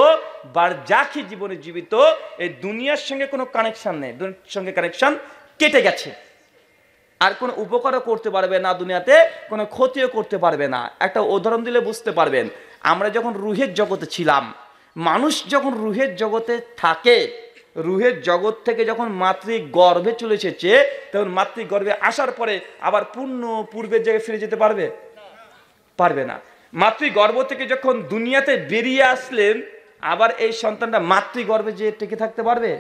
বারজাকি জীবনে জীবিত, এই দুনিয়ার সঙ্গে কোনো কানেকশন নেই, দুনিয়ার সঙ্গে কানেকশন কেটে গেছে। আর কোনো উপকারও করতে পারবে না দুনিয়াতে, কোনো ক্ষতিও করতে পারবে না। একটা উদাহরণ দিলে বুঝতে পারবেন, আমরা যখন রুহের জগতে ছিলাম, মানুষ যখন রুহের জগতে থাকে, রুহের জগৎ থেকে যখন মাতৃগর্ভে চলে এসেছে, তখন মাতৃগর্ভে আসার পরে আবার পূর্বের জায়গায় ফিরে যেতে পারবে? পারবে না। মাতৃগর্ভ থেকে যখন দুনিয়াতে বেরিয়ে আসলেন, আবার এই সন্তানটা মাতৃগর্ভে যে টিকে থাকতে পারবে?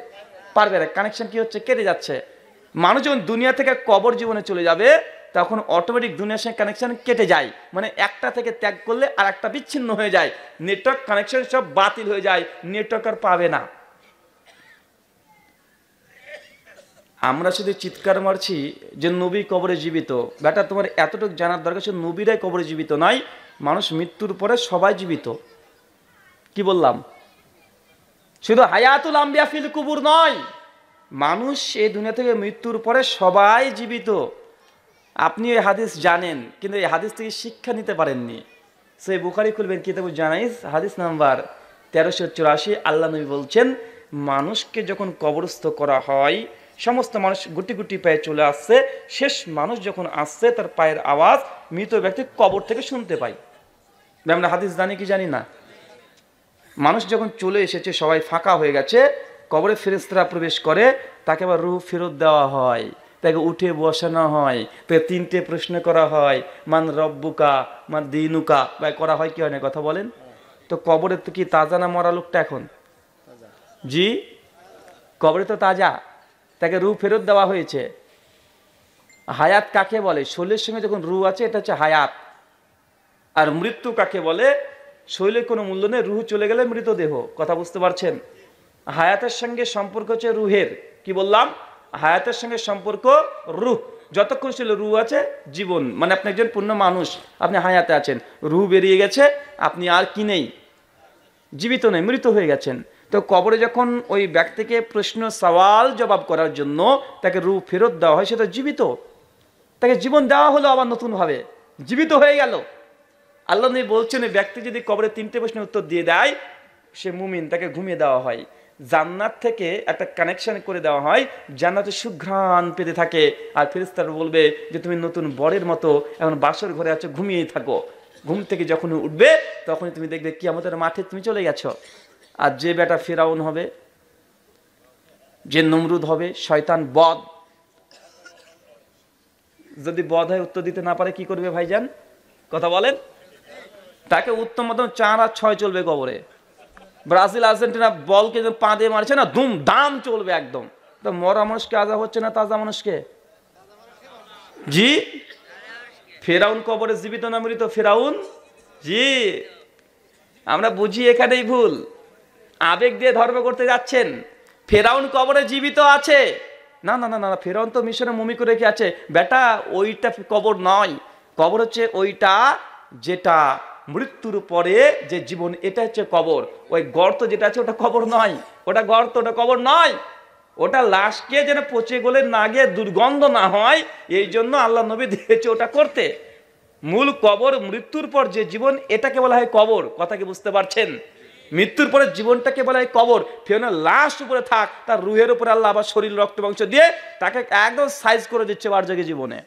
পারবে না। কানেকশন কি হচ্ছে? কেটে যাচ্ছে। মানুষ যখন দুনিয়া থেকে কবর জীবনে চলে যাবে, তখন অটোমেটিক দুনিয়ার সঙ্গে কানেকশন কেটে যায়, মানে একটা থেকে ত্যাগ করলে আর একটা বিচ্ছিন্ন হয়ে যায়, নেটওয়ার্ক কানেকশন সব বাতিল হয়ে যায়, নেটওয়ার্ক আর পাবে না। আমরা শুধু চিৎকার মারছি যে নবী কবরে জীবিত। বেটা, তোমার এতটুকু জানার দরকার ছিল নবীরাই কবরে জীবিত নয়, মানুষ মৃত্যুর পরে সবাই জীবিত। কি বললাম? শুধু হায়াতুল আম্বিয়া ফিল কুবুর নয়, মানুষ এই দুনিয়া থেকে মৃত্যুর পরে সবাই জীবিত। আপনি এই হাদিস জানেন, কিন্তু এই হাদিস থেকে শিক্ষা নিতে পারেননি। সেই বুখারী খুলবেন, কিতাবুল জানাইজ, হাদিস নাম্বার 1384, আল্লাহ নবী বলছেন, মানুষকে যখন কবরস্থ করা হয়, সমস্ত মানুষ গুটি গুটি পায়ে চলে আসছে, শেষ মানুষ যখন আসছে তার পায়ের আওয়াজ মৃত ব্যক্তি কবর থেকে শুনতে পাই। আমরা হাদিস জানি কি জানি না? মানুষ যখন চলে এসেছে, সবাই ফাঁকা হয়ে গেছে, কবরে ফেরেশতারা প্রবেশ করে, তাকে আবার রূহ ফেরত দেওয়া হয়, তাকে উঠে বসানো হয়, তাকে 3টে প্রশ্ন করা হয়, মান রব্বুকা, মান দিনুকা, করা হয় কি হয় না? কথা বলেন তো। কবরে তো কি তাজা না মরা লোকটা? এখন জি, কবরে তো তাজা, তাকে রূহ ফেরত দেওয়া হয়েছে। হায়াত কাকে বলে? শরীরের সঙ্গে যখন রূহ আছে এটা হচ্ছে হায়াত। আর মৃত্যু কাকে বলে? শরীরের কোনো মূল্য নেই, রূহ চলে গেলে মৃতদেহ। কথা বুঝতে পারছেন? হায়াতের সঙ্গে সম্পর্ক হচ্ছে রুহের। কি বললাম? হায়াতের সঙ্গে সম্পর্ক রূহ। যতক্ষণ শরীরে রূহ আছে জীবন, মানে আপনি একজন পূর্ণ মানুষ, আপনি হায়াতে আছেন। রূহ বেরিয়ে গেছে, আপনি আর কি নেই, জীবিত নেই, মৃত হয়ে গেছেন। তো কবরে যখন ওই ব্যক্তিকে প্রশ্ন সওয়াল জবাব করার জন্য তাকে রূহ ফেরত দেওয়া হয়, সেটা জীবিত, তাকে জীবন দেওয়া হলো আবার নতুনভাবে, জীবিত হয়ে গেল। আল্লাহ নবী বলছেন এই ব্যক্তি যদি কবরে 3টে প্রশ্নের উত্তর দিয়ে দেয়, সে মুমিন, তাকে ঘুমিয়ে দেওয়া হয়। জান্নাত থেকে একটা কানেকশন করে দেওয়া হয়, জান্নাতে সুঘ্রাণ পেতে থাকে। আর ফেরেশতারা বলবে যে তুমি নতুন বরের মতো এখন বাসর ঘরে আছো, ঘুমিয়েই থাকো। ঘুম থেকে যখন উঠবে তখনই তুমি দেখবে কিয়ামতের মাঠে তুমি চলে গেছো। আর যে বেটা ফেরাউন হবে, যে নমরুদ হবে, শয়তান বদ, যদি বদ হয় উত্তর দিতে না পারে কি করবে ভাইজান? কথা বলেন। তাকে উত্তম মধ্যম 4 আর 6 চলবে কবরে। ব্রাজিল আর্জেন্টিনা বলকে যখন পা দিয়ে মারছে না, দুম দাম চলবে একদম। তো মরা মানুষকে আযাব হচ্ছে না তাজা মানুষকে? জি, ফেরাউন কবরে জীবিত না মৃত? ফেরাউন, জি। আমরা বুঝি এখানেই ভুল, আবেগ দিয়ে ধর্ম করতে যাচ্ছেন। ফেরাউন কবরে জীবিত আছে? না না না না, ফেরাউন তো মিশরে মমি করে রেখে আছে। বেটা ওইটা কবর নয়, কবর হচ্ছে ওইটা যেটা মৃত্যুর পরে যে জীবন, এটা হচ্ছে কবর। ওই গর্ত যেটা আছে ওটা কবর নয়, ওটা গর্ত, ওটা কবর নয়। ওটা লাশকে যেন পচে গলে না গিয়ে দুর্গন্ধ না হয়, এই জন্য আল্লাহ নবী দিয়েছে ওটা করতে। মূল কবর মৃত্যুর পর যে জীবন, এটাকে বলা হয় কবর। কথা কি বুঝতে পারছেন? মৃত্যুর পরে জীবনটাকে বলা হয় কবর। ফেরাউনের লাশ উপরে থাক, তার রুহের উপরে আল্লাহ আবার শরীর রক্ত মাংস দিয়ে তাকে একদম সাইজ করে দিচ্ছে বারজাগে জীবনে।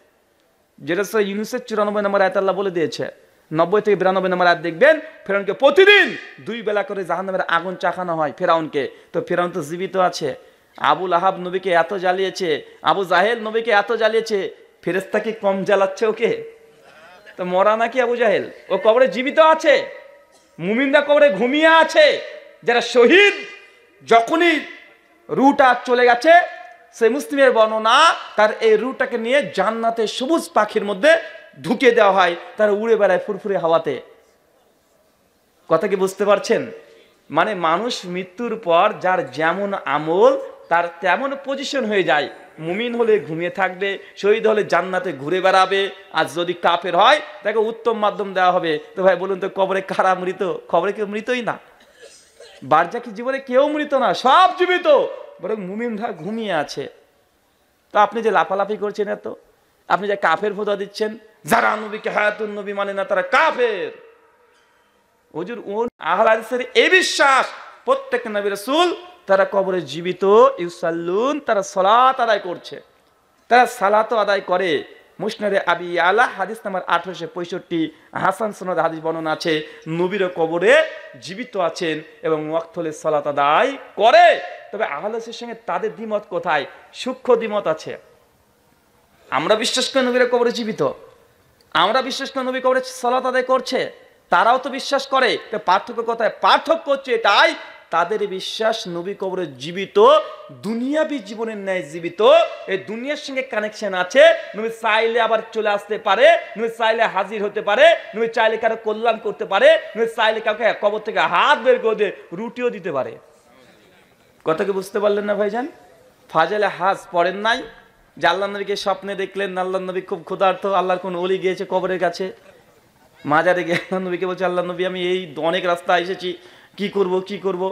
যেটা ইউনুসের 94 নম্বর আয়াত আল্লাহ বলে দিয়েছে। 90 থেকে 92 নম্বর আয়াত দেখবেন, ফেরাউনকে প্রতিদিন 2 বেলা করে জাহান্নামের আগুন চাখানো হয় ফেরাউনকে। তো ফেরাউন তো জীবিত আছে। আবু লাহাব নবীকে এত জ্বালিয়েছে, আবু জাহেল নবীকে এত জ্বালিয়েছে, ফেরেশতা কি কম জ্বালাচ্ছে ওকে? তো মরা নাকি আবু জাহেল? ও কবরে জীবিত আছে। মুমিনরা কবরে ঘুমিয়ে আছে। যারা শহীদ, যখনই রুটা চলে গেছে, সে মুসলিমের বর্ণনা, তার এই রুটাকে নিয়ে জান্নাতে সবুজ পাখির মধ্যে ঢুকিয়ে দেওয়া হয়, তারা উড়ে বেড়ায় ফুরফুরে হাওয়াতে। কথা কি বুঝতে পারছেন? মানে মানুষ মৃত্যুর পর যার যেমন আমল তার তেমন পজিশন হয়ে যায়। মুমিন হলে ঘুমিয়ে থাকবে, শহীদ হলে জান্নাতে ঘুরে বেড়াবে, আর যদি কাফের হয় তাকে উত্তম মাধ্যম দেওয়া হবে। তো ভাই বলুন তো, কবরে কারা মৃত? কবরে কেউ মৃতই না। বারজাকি জীবনে কেউ মৃত না, সব জীবিত, বরং মুমিনরা ঘুমিয়ে আছে। তো আপনি যে লাফালাফি করছেন, এত আপনি যে কাফের ফতোয়া দিচ্ছেন, যারা নবীকে হায়াতুন নবী মানে না তারা কাফের। হুজুর আহলে হাদিসের এই বিশ্বাস, প্রত্যেক নবী রাসূল তারা কবরে জীবিত, ইউসাল্লুন, তারা সালাত আদায় করছে, তারা সালাতও আদায় করে। মুসনাদে আবি আলা হাদিস নাম্বার 1865, হাসান সনদ হাদিস বর্ণনা আছে, নবীর কবরে জীবিত আছেন এবং ওয়াক্ত হলে সালাত আদায় করে। তবে আহলে হাদিসের সঙ্গে তাদের দ্বিমত কোথায়? সূক্ষ্ম দ্বিমত আছে। আমরা বিশ্বাস করি নবীর কবরে জীবিত, আমরা বিশ্বাস করি নবী কবরে সালাত আদায় করছে, তারাও তো বিশ্বাস করে। তো পার্থক্য কোথায়? পার্থক্য হচ্ছে এটাই, তাদের বিশ্বাস নবী কবরে জীবিত, দুনিয়াবী জীবনের ন্যায় জীবিত। এই দুনিয়ার সঙ্গে কানেকশন আছে। নবী চাইলে আবার চলে আসতে পারে, নবী চাইলে হাজির হতে পারে, নবী চাইলে কারো কল্যাণ করতে পারে, নবী চাইলে কাউকে কবর থেকে হাত বের করে দিয়ে রুটিও দিতে পারে। কথা কি বুঝতে পারলেন না ভাইজান? ফাজেলে হাজ পড়েন নাই যে আল্লাহ নবীকে স্বপ্নে দেখলেন, আল্লাহ নবী খুব ক্ষুধার্ত, আল্লাহর কোন ওলি গিয়েছে কবরের কাছে, মাজারে গিয়ে আল্লাহ নবীকে বলছে, আল্লাহ নবী আমি এই অনেক রাস্তা এসেছি, কি করব,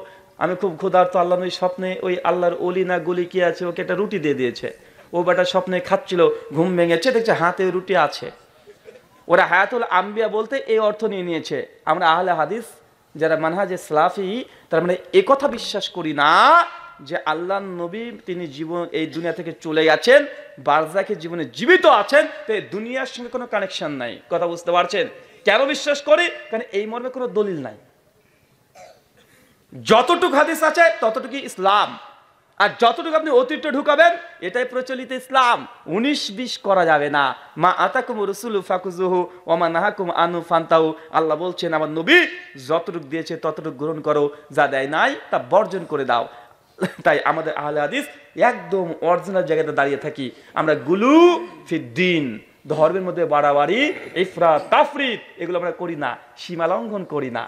আমি খুব ক্ষুধার্ত। আল্লাহ নবী স্বপ্নে ওই আল্লাহর ওলি না গলি কি আছে, ওকে একটা রুটি দিয়ে দিয়েছে। ও বেটা স্বপ্নে খাচ্ছিল, ঘুম ভেঙেছে, দেখছে হাতে রুটি আছে। ওরা হায়াতুল আম্বিয়া বলতে এই অর্থ নিয়ে নিয়েছে। আমরা আহলে হাদিস যারা মানহাজে সালাফি, তার মানে একথা বিশ্বাস করি না যে আল্লাহ নবী তিনি জীবন এই দুনিয়া থেকে চলে গেছেন, বারজাকে জীবনে জীবিত আছেন, তো এই দুনিয়ার সঙ্গে কোনো কানেকশন নাই। কথা বুঝতে পারছেন? কেন বিশ্বাস করি? কারণ এই মর্মে কোনো দলিল নাই। যতটুকু হাদিস আছে ততটুকু ইসলাম, আর যতটুকু আপনি অতিরিক্ত ঢুকাবেন এটাই প্রচলিত ইসলাম। 19-20 করা যাবে না। মা আতাকুম রাসূলু ফাকুযুহু ওয়া মা নাহাকুম আনহু ফান্তাহু। আল্লাহ বলছেন আমার নবী যতটুকু দিয়েছে ততটুকু গ্রহণ করো, যা দেয় নাই তা বর্জন করে দাও। তাই আমাদের আহলে হাদিস একদম অরিজিনাল জায়গাতে দাঁড়িয়ে থাকি। আমরা গুলু ফিদ্দিন, ধর্মের মধ্যে বাড়াবাড়ি, ইফরাত তাফরিত এগুলো আমরা করি না, সীমা লঙ্ঘন করি না।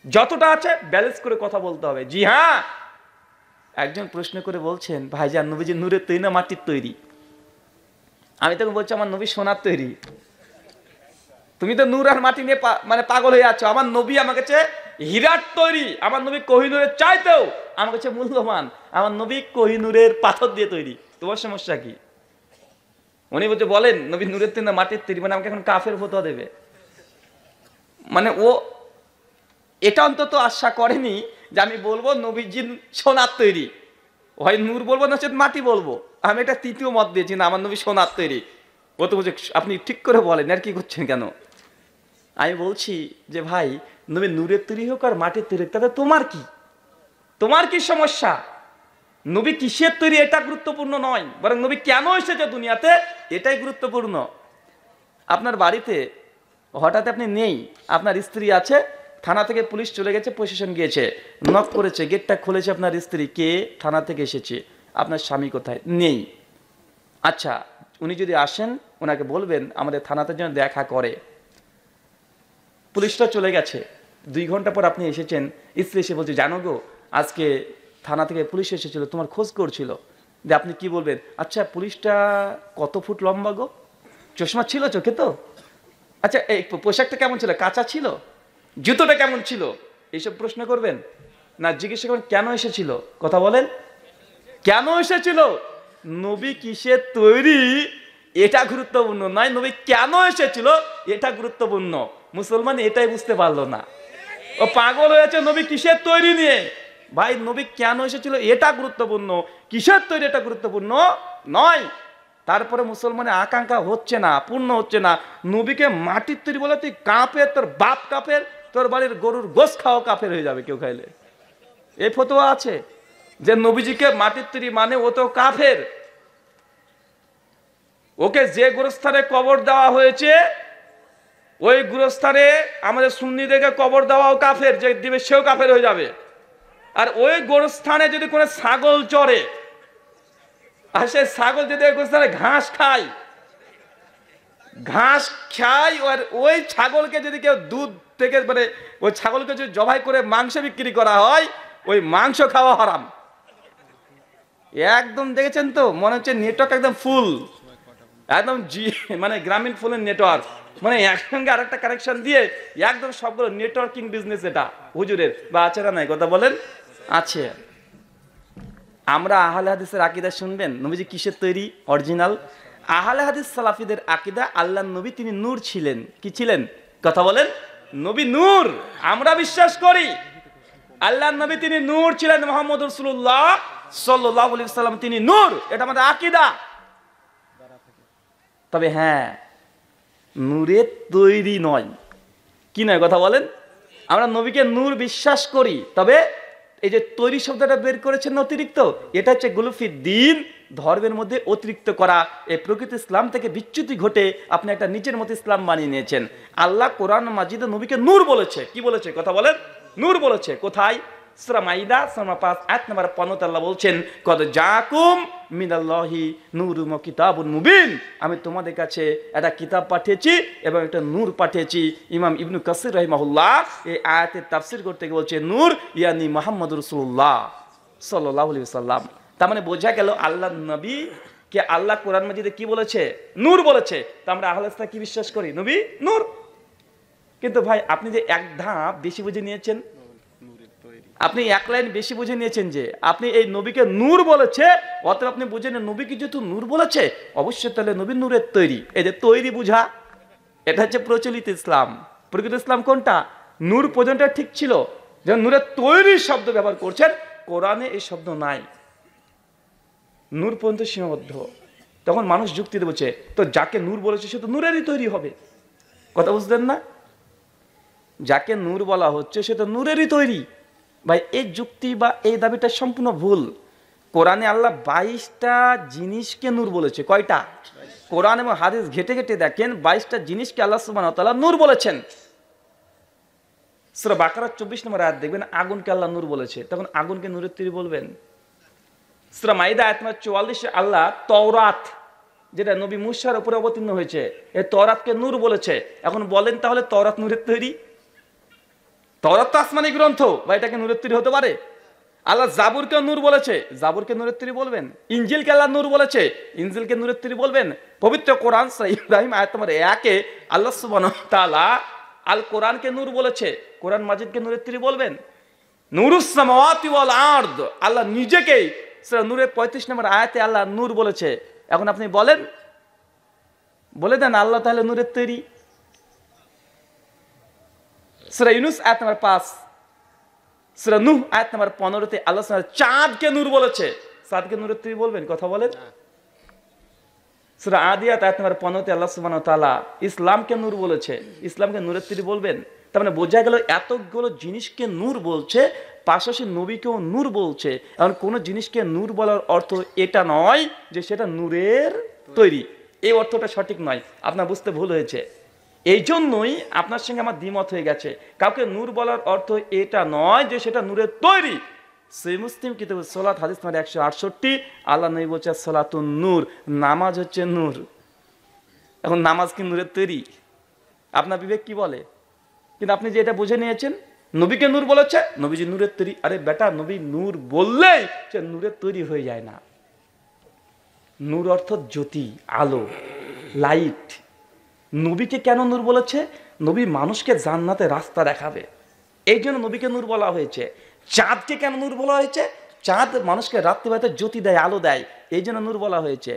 যতটা আছে ব্যালেন্স করে কথা বলতে হবে। জি হ্যাঁ, একজন প্রশ্ন করে বলছেন, ভাইজান নবীজি নূরের তৈরি না মাটির তৈরি? আমি তখন বলছি আমার নবী সোনার তৈরি। তুমি তো নূর আর মাটি নিয়ে মানে পাগল হয়ে আছো। আমার নবী আমার কাছে হীরার তৈরি, আমার নবী কোহিনূরের চাইতেও আমার কাছে মূল্যবান। আমার নবী কোহিনূরের পাথর দিয়ে তৈরি। তোমার সমস্যা কি? উনি বলছে বলেন নবী নূরের তৈরি না মাটির তৈরি, মানে আমাকে এখন কাফের ফতোয়া দেবে। মানে ও এটা অন্তত আশা করেনি যে আমি বলবো নবীজি সোনার তৈরি, হয় নূর বলবো না মাটি বলবো। আমি এটা তৃতীয় মত দিয়েছি, না আমার নবী সোনার তৈরি। ও তো বলছে আপনি ঠিক করে বলেন, আর কি করছেন কেন? আমি বলছি যে ভাই নবী নূরের তৈরি হোক আর মাটির তৈরি হোক, তাতে তোমার কি? তোমার কি সমস্যা? নবী কিসের তৈরি এটা গুরুত্বপূর্ণ নয়, বরং নবী কেন এসেছে দুনিয়াতে এটাই গুরুত্বপূর্ণ। আপনার বাড়িতে হঠাৎ আপনি নেই, আপনার স্ত্রী আছে, থানা থেকে পুলিশ চলে গেছে, প্রশাসন গিয়েছে, নক করেছে, গেটটা খুলেছে আপনার স্ত্রী, কে? থানা থেকে এসেছে, আপনার স্বামী কোথায়? নেই। আচ্ছা, উনি যদি আসেন ওনাকে বলবেন আমাদের থানাতে যেন দেখা করে। পুলিশটা চলে গেছে, 2 ঘন্টা পর আপনি এসেছেন, স্ত্রী এসে বলছে জানো গো আজকে থানা থেকে পুলিশ এসেছিল, তোমার খোঁজ করছিল। যে আপনি কি বলবেন? আচ্ছা পুলিশটা কত ফুট লম্বা গো? চশমা ছিল চোখে তো? আচ্ছা এই পোশাকটা কেমন ছিল? কাঁচা ছিল? জুতোটা কেমন ছিল? এইসব প্রশ্ন করবেন না, জিজ্ঞাসা করবেন কেন এসেছিল? কথা বলেন, কেন এসেছিল? নবী কিসের তৈরি এটা গুরুত্বপূর্ণ নয়, নবী কেন এসেছিল এটা গুরুত্বপূর্ণ। মুসলমান এটাই বুঝতে পারলো না, ও পাগল হয়েছে নবী কিসের তৈরি নিয়ে। ভাই নবী কেন এসেছিল এটা গুরুত্বপূর্ণ, কিসের তৈরি এটা গুরুত্বপূর্ণ নয়। তারপরে মুসলমানের আকাঙ্ক্ষা হচ্ছে না, পূর্ণ হচ্ছে না। নবীকে মাটির তৈরি বলে তুই কাফের, তোর বাপ কাফের, তোর বাড়ির গরুর গোশ খাওয়া কাফের হয়ে যাবে কেউ খাইলে। এই ফতোয়া আছে যে নবীজিকে মাটির তৈরি মানে ও তো কাফের। ওকে যে গোরস্থানে কবর দেওয়া হয়েছে ওই গোরস্থানে আমাদের সুন্নিদেরকে কবর দেওয়াও কাফের, যে দিবে সেও কাফের হয়ে যাবে। আর ওই গোরস্থানে যদি কোনো ছাগল চড়ে আর সেই ছাগল যদি ওই গোরস্থানে ঘাস খায় আর ওই ছাগলকে যদি কেউ দুধ থেকে মানে ওই ছাগলকে যদি জবাই করে মাংস বিক্রি করা হয়, ওই মাংস খাওয়া হারাম। একদম দেখেছেন তো, মনে হচ্ছে নেটওয়ার্ক একদম ফুল, একদম মানে গ্রামীণ ফোনের নেটওয়ার্ক, মানে একসঙ্গে আরেকটা কানেকশন দিয়ে একদম সবগুলো নেটওয়ার্কিং বিজনেস এটা হুজুরের। বা আছে না নাই কথা বলেন? আছে। আমরা আহলে হাদিসের আকীদা শুনবেন নবীজি কিসের তৈরি অরিজিনাল। আহলে হাদিস সালাফিদের আকীদা আল্লাহর নবী তিনি নূর ছিলেন। কি ছিলেন? কথা বলেন, নবী নূর। আমরা বিশ্বাস করি আল্লাহর নবী তিনি নূর ছিলেন, মুহাম্মদ রাসূলুল্লাহ সাল্লাল্লাহু আলাইহি ওয়াসাল্লাম তিনি নূর, এটা আমাদের আকীদা। তবে হ্যাঁ, নূরের তৈরি নয়। কি নয় কথা বলেন? আমরা নবীকে নূর বিশ্বাস করি, তবে এই যে তৈরি শব্দটা বের করেছেন অতিরিক্ত, এটা হচ্ছে গুলফিদ্দিন, ধর্মের মধ্যে অতিরিক্ত করা। এই প্রকৃত ইসলাম থেকে বিচ্যুতি ঘটে আপনি একটা নিচের মতো ইসলাম বানিয়ে নিয়েছেন। আল্লাহ কোরআন মাজিদে নবীকে নূর বলেছে। কি বলেছে? কথা বলেন, নূর বলেছে। কোথায়? সূরা মাইদা সূরা ৫ আয়াত নম্বর ১৫ আল্লাহ বলছেন কদ জাকুম মিনাল্লাহি নূরুম ওয়া কিতাবুন মুবিন, আমি তোমাদের কাছে একটা কিতাব পাঠিয়েছি এবং একটা নূর পাঠিয়েছি। ইমাম ইবনু কাসির রাহিমাহুল্লাহ এই আয়াতের তাফসীর করতে গিয়ে বলছে নূর ইয়ানি মুহাম্মদুর রাসূলুল্লাহ সাল্লাল্লাহু আলাইহি ওয়াসাল্লাম। তার মানে বোঝা গেল আল্লাহর নবী কে আল্লাহ কোরআন মাজিদে কি বলেছে? নূর বলেছে। তা আমরা আহলে হাদিসরা কি বিশ্বাস করি? নবী নূর। কিন্তু ভাই আপনি যে এক ধাপ বেশি বুঝে নিয়েছেন, আপনি এক লাইন বেশি বুঝে নিয়েছেন যে আপনি এই নবীকে নূর বলেছে, অতএব আপনি বুঝেন নবীকে যেহেতু নূর বলেছে অবশ্যই তাহলে নবী নূরের তৈরি। এই যে তৈরি বুঝা, এটা হচ্ছে প্রচলিত ইসলাম। প্রকৃত ইসলাম কোনটা? নূর পর্যন্ত ঠিক ছিল, যে নূরের তৈরি শব্দ ব্যবহার করছেন, কোরআনে এই শব্দ নাই, নূর পর্যন্ত সীমাবদ্ধ। তখন মানুষ যুক্তি দেবছে তো যাকে নূর বলেছে সে তো নূরেরই তৈরি হবে। কথা বুঝলেন না? যাকে নূর বলা হচ্ছে সে তো নূরেরই তৈরি। ভাই এই যুক্তি বা এই দাবিটা সম্পূর্ণ ভুল। কোরআনে আল্লাহ 22টা জিনিসকে নূর বলেছে। কয়টা? কোরআন এবং হাদিস ঘেটে ঘেটে দেখেন 22টা জিনিসকে আল্লাহ সুবহানাহু ওয়া তাআলা নূর বলেছেন। সূরা বাকারার 24 নম্বর আয়াত দেখবেন আগুনকে আল্লাহ নূর বলেছে, তখন আগুনকে নূরের তৈরি বলবেন। সূরা মাইদা আয়াত নম্বর 44 আল্লাহ তওরাত, যেটা নবী মুসার উপরে অবতীর্ণ হয়েছে, এই তওরাতকে নূর বলেছে। এখন বলেন তাহলে তওরাত নূরের তৈরি? তওরাত তো আসমানি গ্রন্থ, বা এটাকে নূরের তৈরি হতে পারে? আল্লাহ জাবুরকে নূর বলেছে, জাবুরকে নূরের তৈরি বলবেন? ইনজিলকে আল্লাহ নূর বলেছে, ইনজিলকে নূরের তৈরি বলবেন? পবিত্র কোরআন সূরা ইব্রাহিম আয়াত নম্বর 1-এ আল্লাহ সুবহানাহু ওয়া তাআলা আল কোরআনকে নূর বলেছে, কোরআন মাজিদকে নূরের তৈরি বলবেন? নূরুস সামাওয়াতি ওয়াল আরদ, আল্লাহ নিজেকেই সূরা নূরের 35 নম্বর আয়াতে আল্লাহ নূর বলেছে। এখন আপনি বলেন, বলে দেন আল্লাহ তাহলে নূরের তৈরি? সূরা ইউনূস আয়াত নম্বর 5, সূরা নূহ আয়াত নম্বর 15-তে আল্লাহ সুবহানাহু চাঁদকে নূর বলেছে, চাঁদকে নূরের তৈরি বলবেন? কথা বলেন। সূরা আদিয়াত আয়াত নম্বর 15-তে আল্লাহ সুবহানাহু ওয়া তাআলা ইসলামকে নূর বলেছে, ইসলামকে নূরের তৈরি বলবেন? তার মানে বোঝা গেল এতগুলো জিনিসকে নূর বলছে, পাশাপাশি নবীকেও নূর বলছে। এখন কোন জিনিসকে নূর বলার অর্থ এটা নয় যে সেটা নূরের তৈরি, এই অর্থটা সঠিক নয়, আপনার বুঝতে ভুল হয়েছে। এই জন্যই আপনার সঙ্গে আমার দ্বিমত হয়ে গেছে। কাউকে নূর বলার অর্থ এটা নয় যে সেটা নূরের তৈরি। সহিহ মুসলিম কিতাবে সালাত হাদিস নম্বর 168 আল্লাহ নবী বলছে সালাতুন নূর, নামাজ হচ্ছে নূর। এখন নামাজ কি নূরের তৈরি? আপনার বিবেক কি বলে? কিন্তু আপনি যে এটা বুঝে নিয়েছেন নবীকে নূর বলেছে, নবীজি নূরের তৈরি। আরে বেটা, নবী নূর বললেই সে নূরের তৈরি হয়ে যায় না। নূর অর্থ জ্যোতি, আলো, লাইট। নবীকে কেন নূর বলেছে? নবী মানুষকে জান্নাতে রাস্তা দেখাবে, এই জন্য নবীকে নূর বলা হয়েছে। চাঁদকে কেন নূর বলা হয়েছে? চাঁদ মানুষকে রাত্রিবেলাতে জ্যোতি দেয়, আলো দেয়, এই জন্য নূর বলা হয়েছে।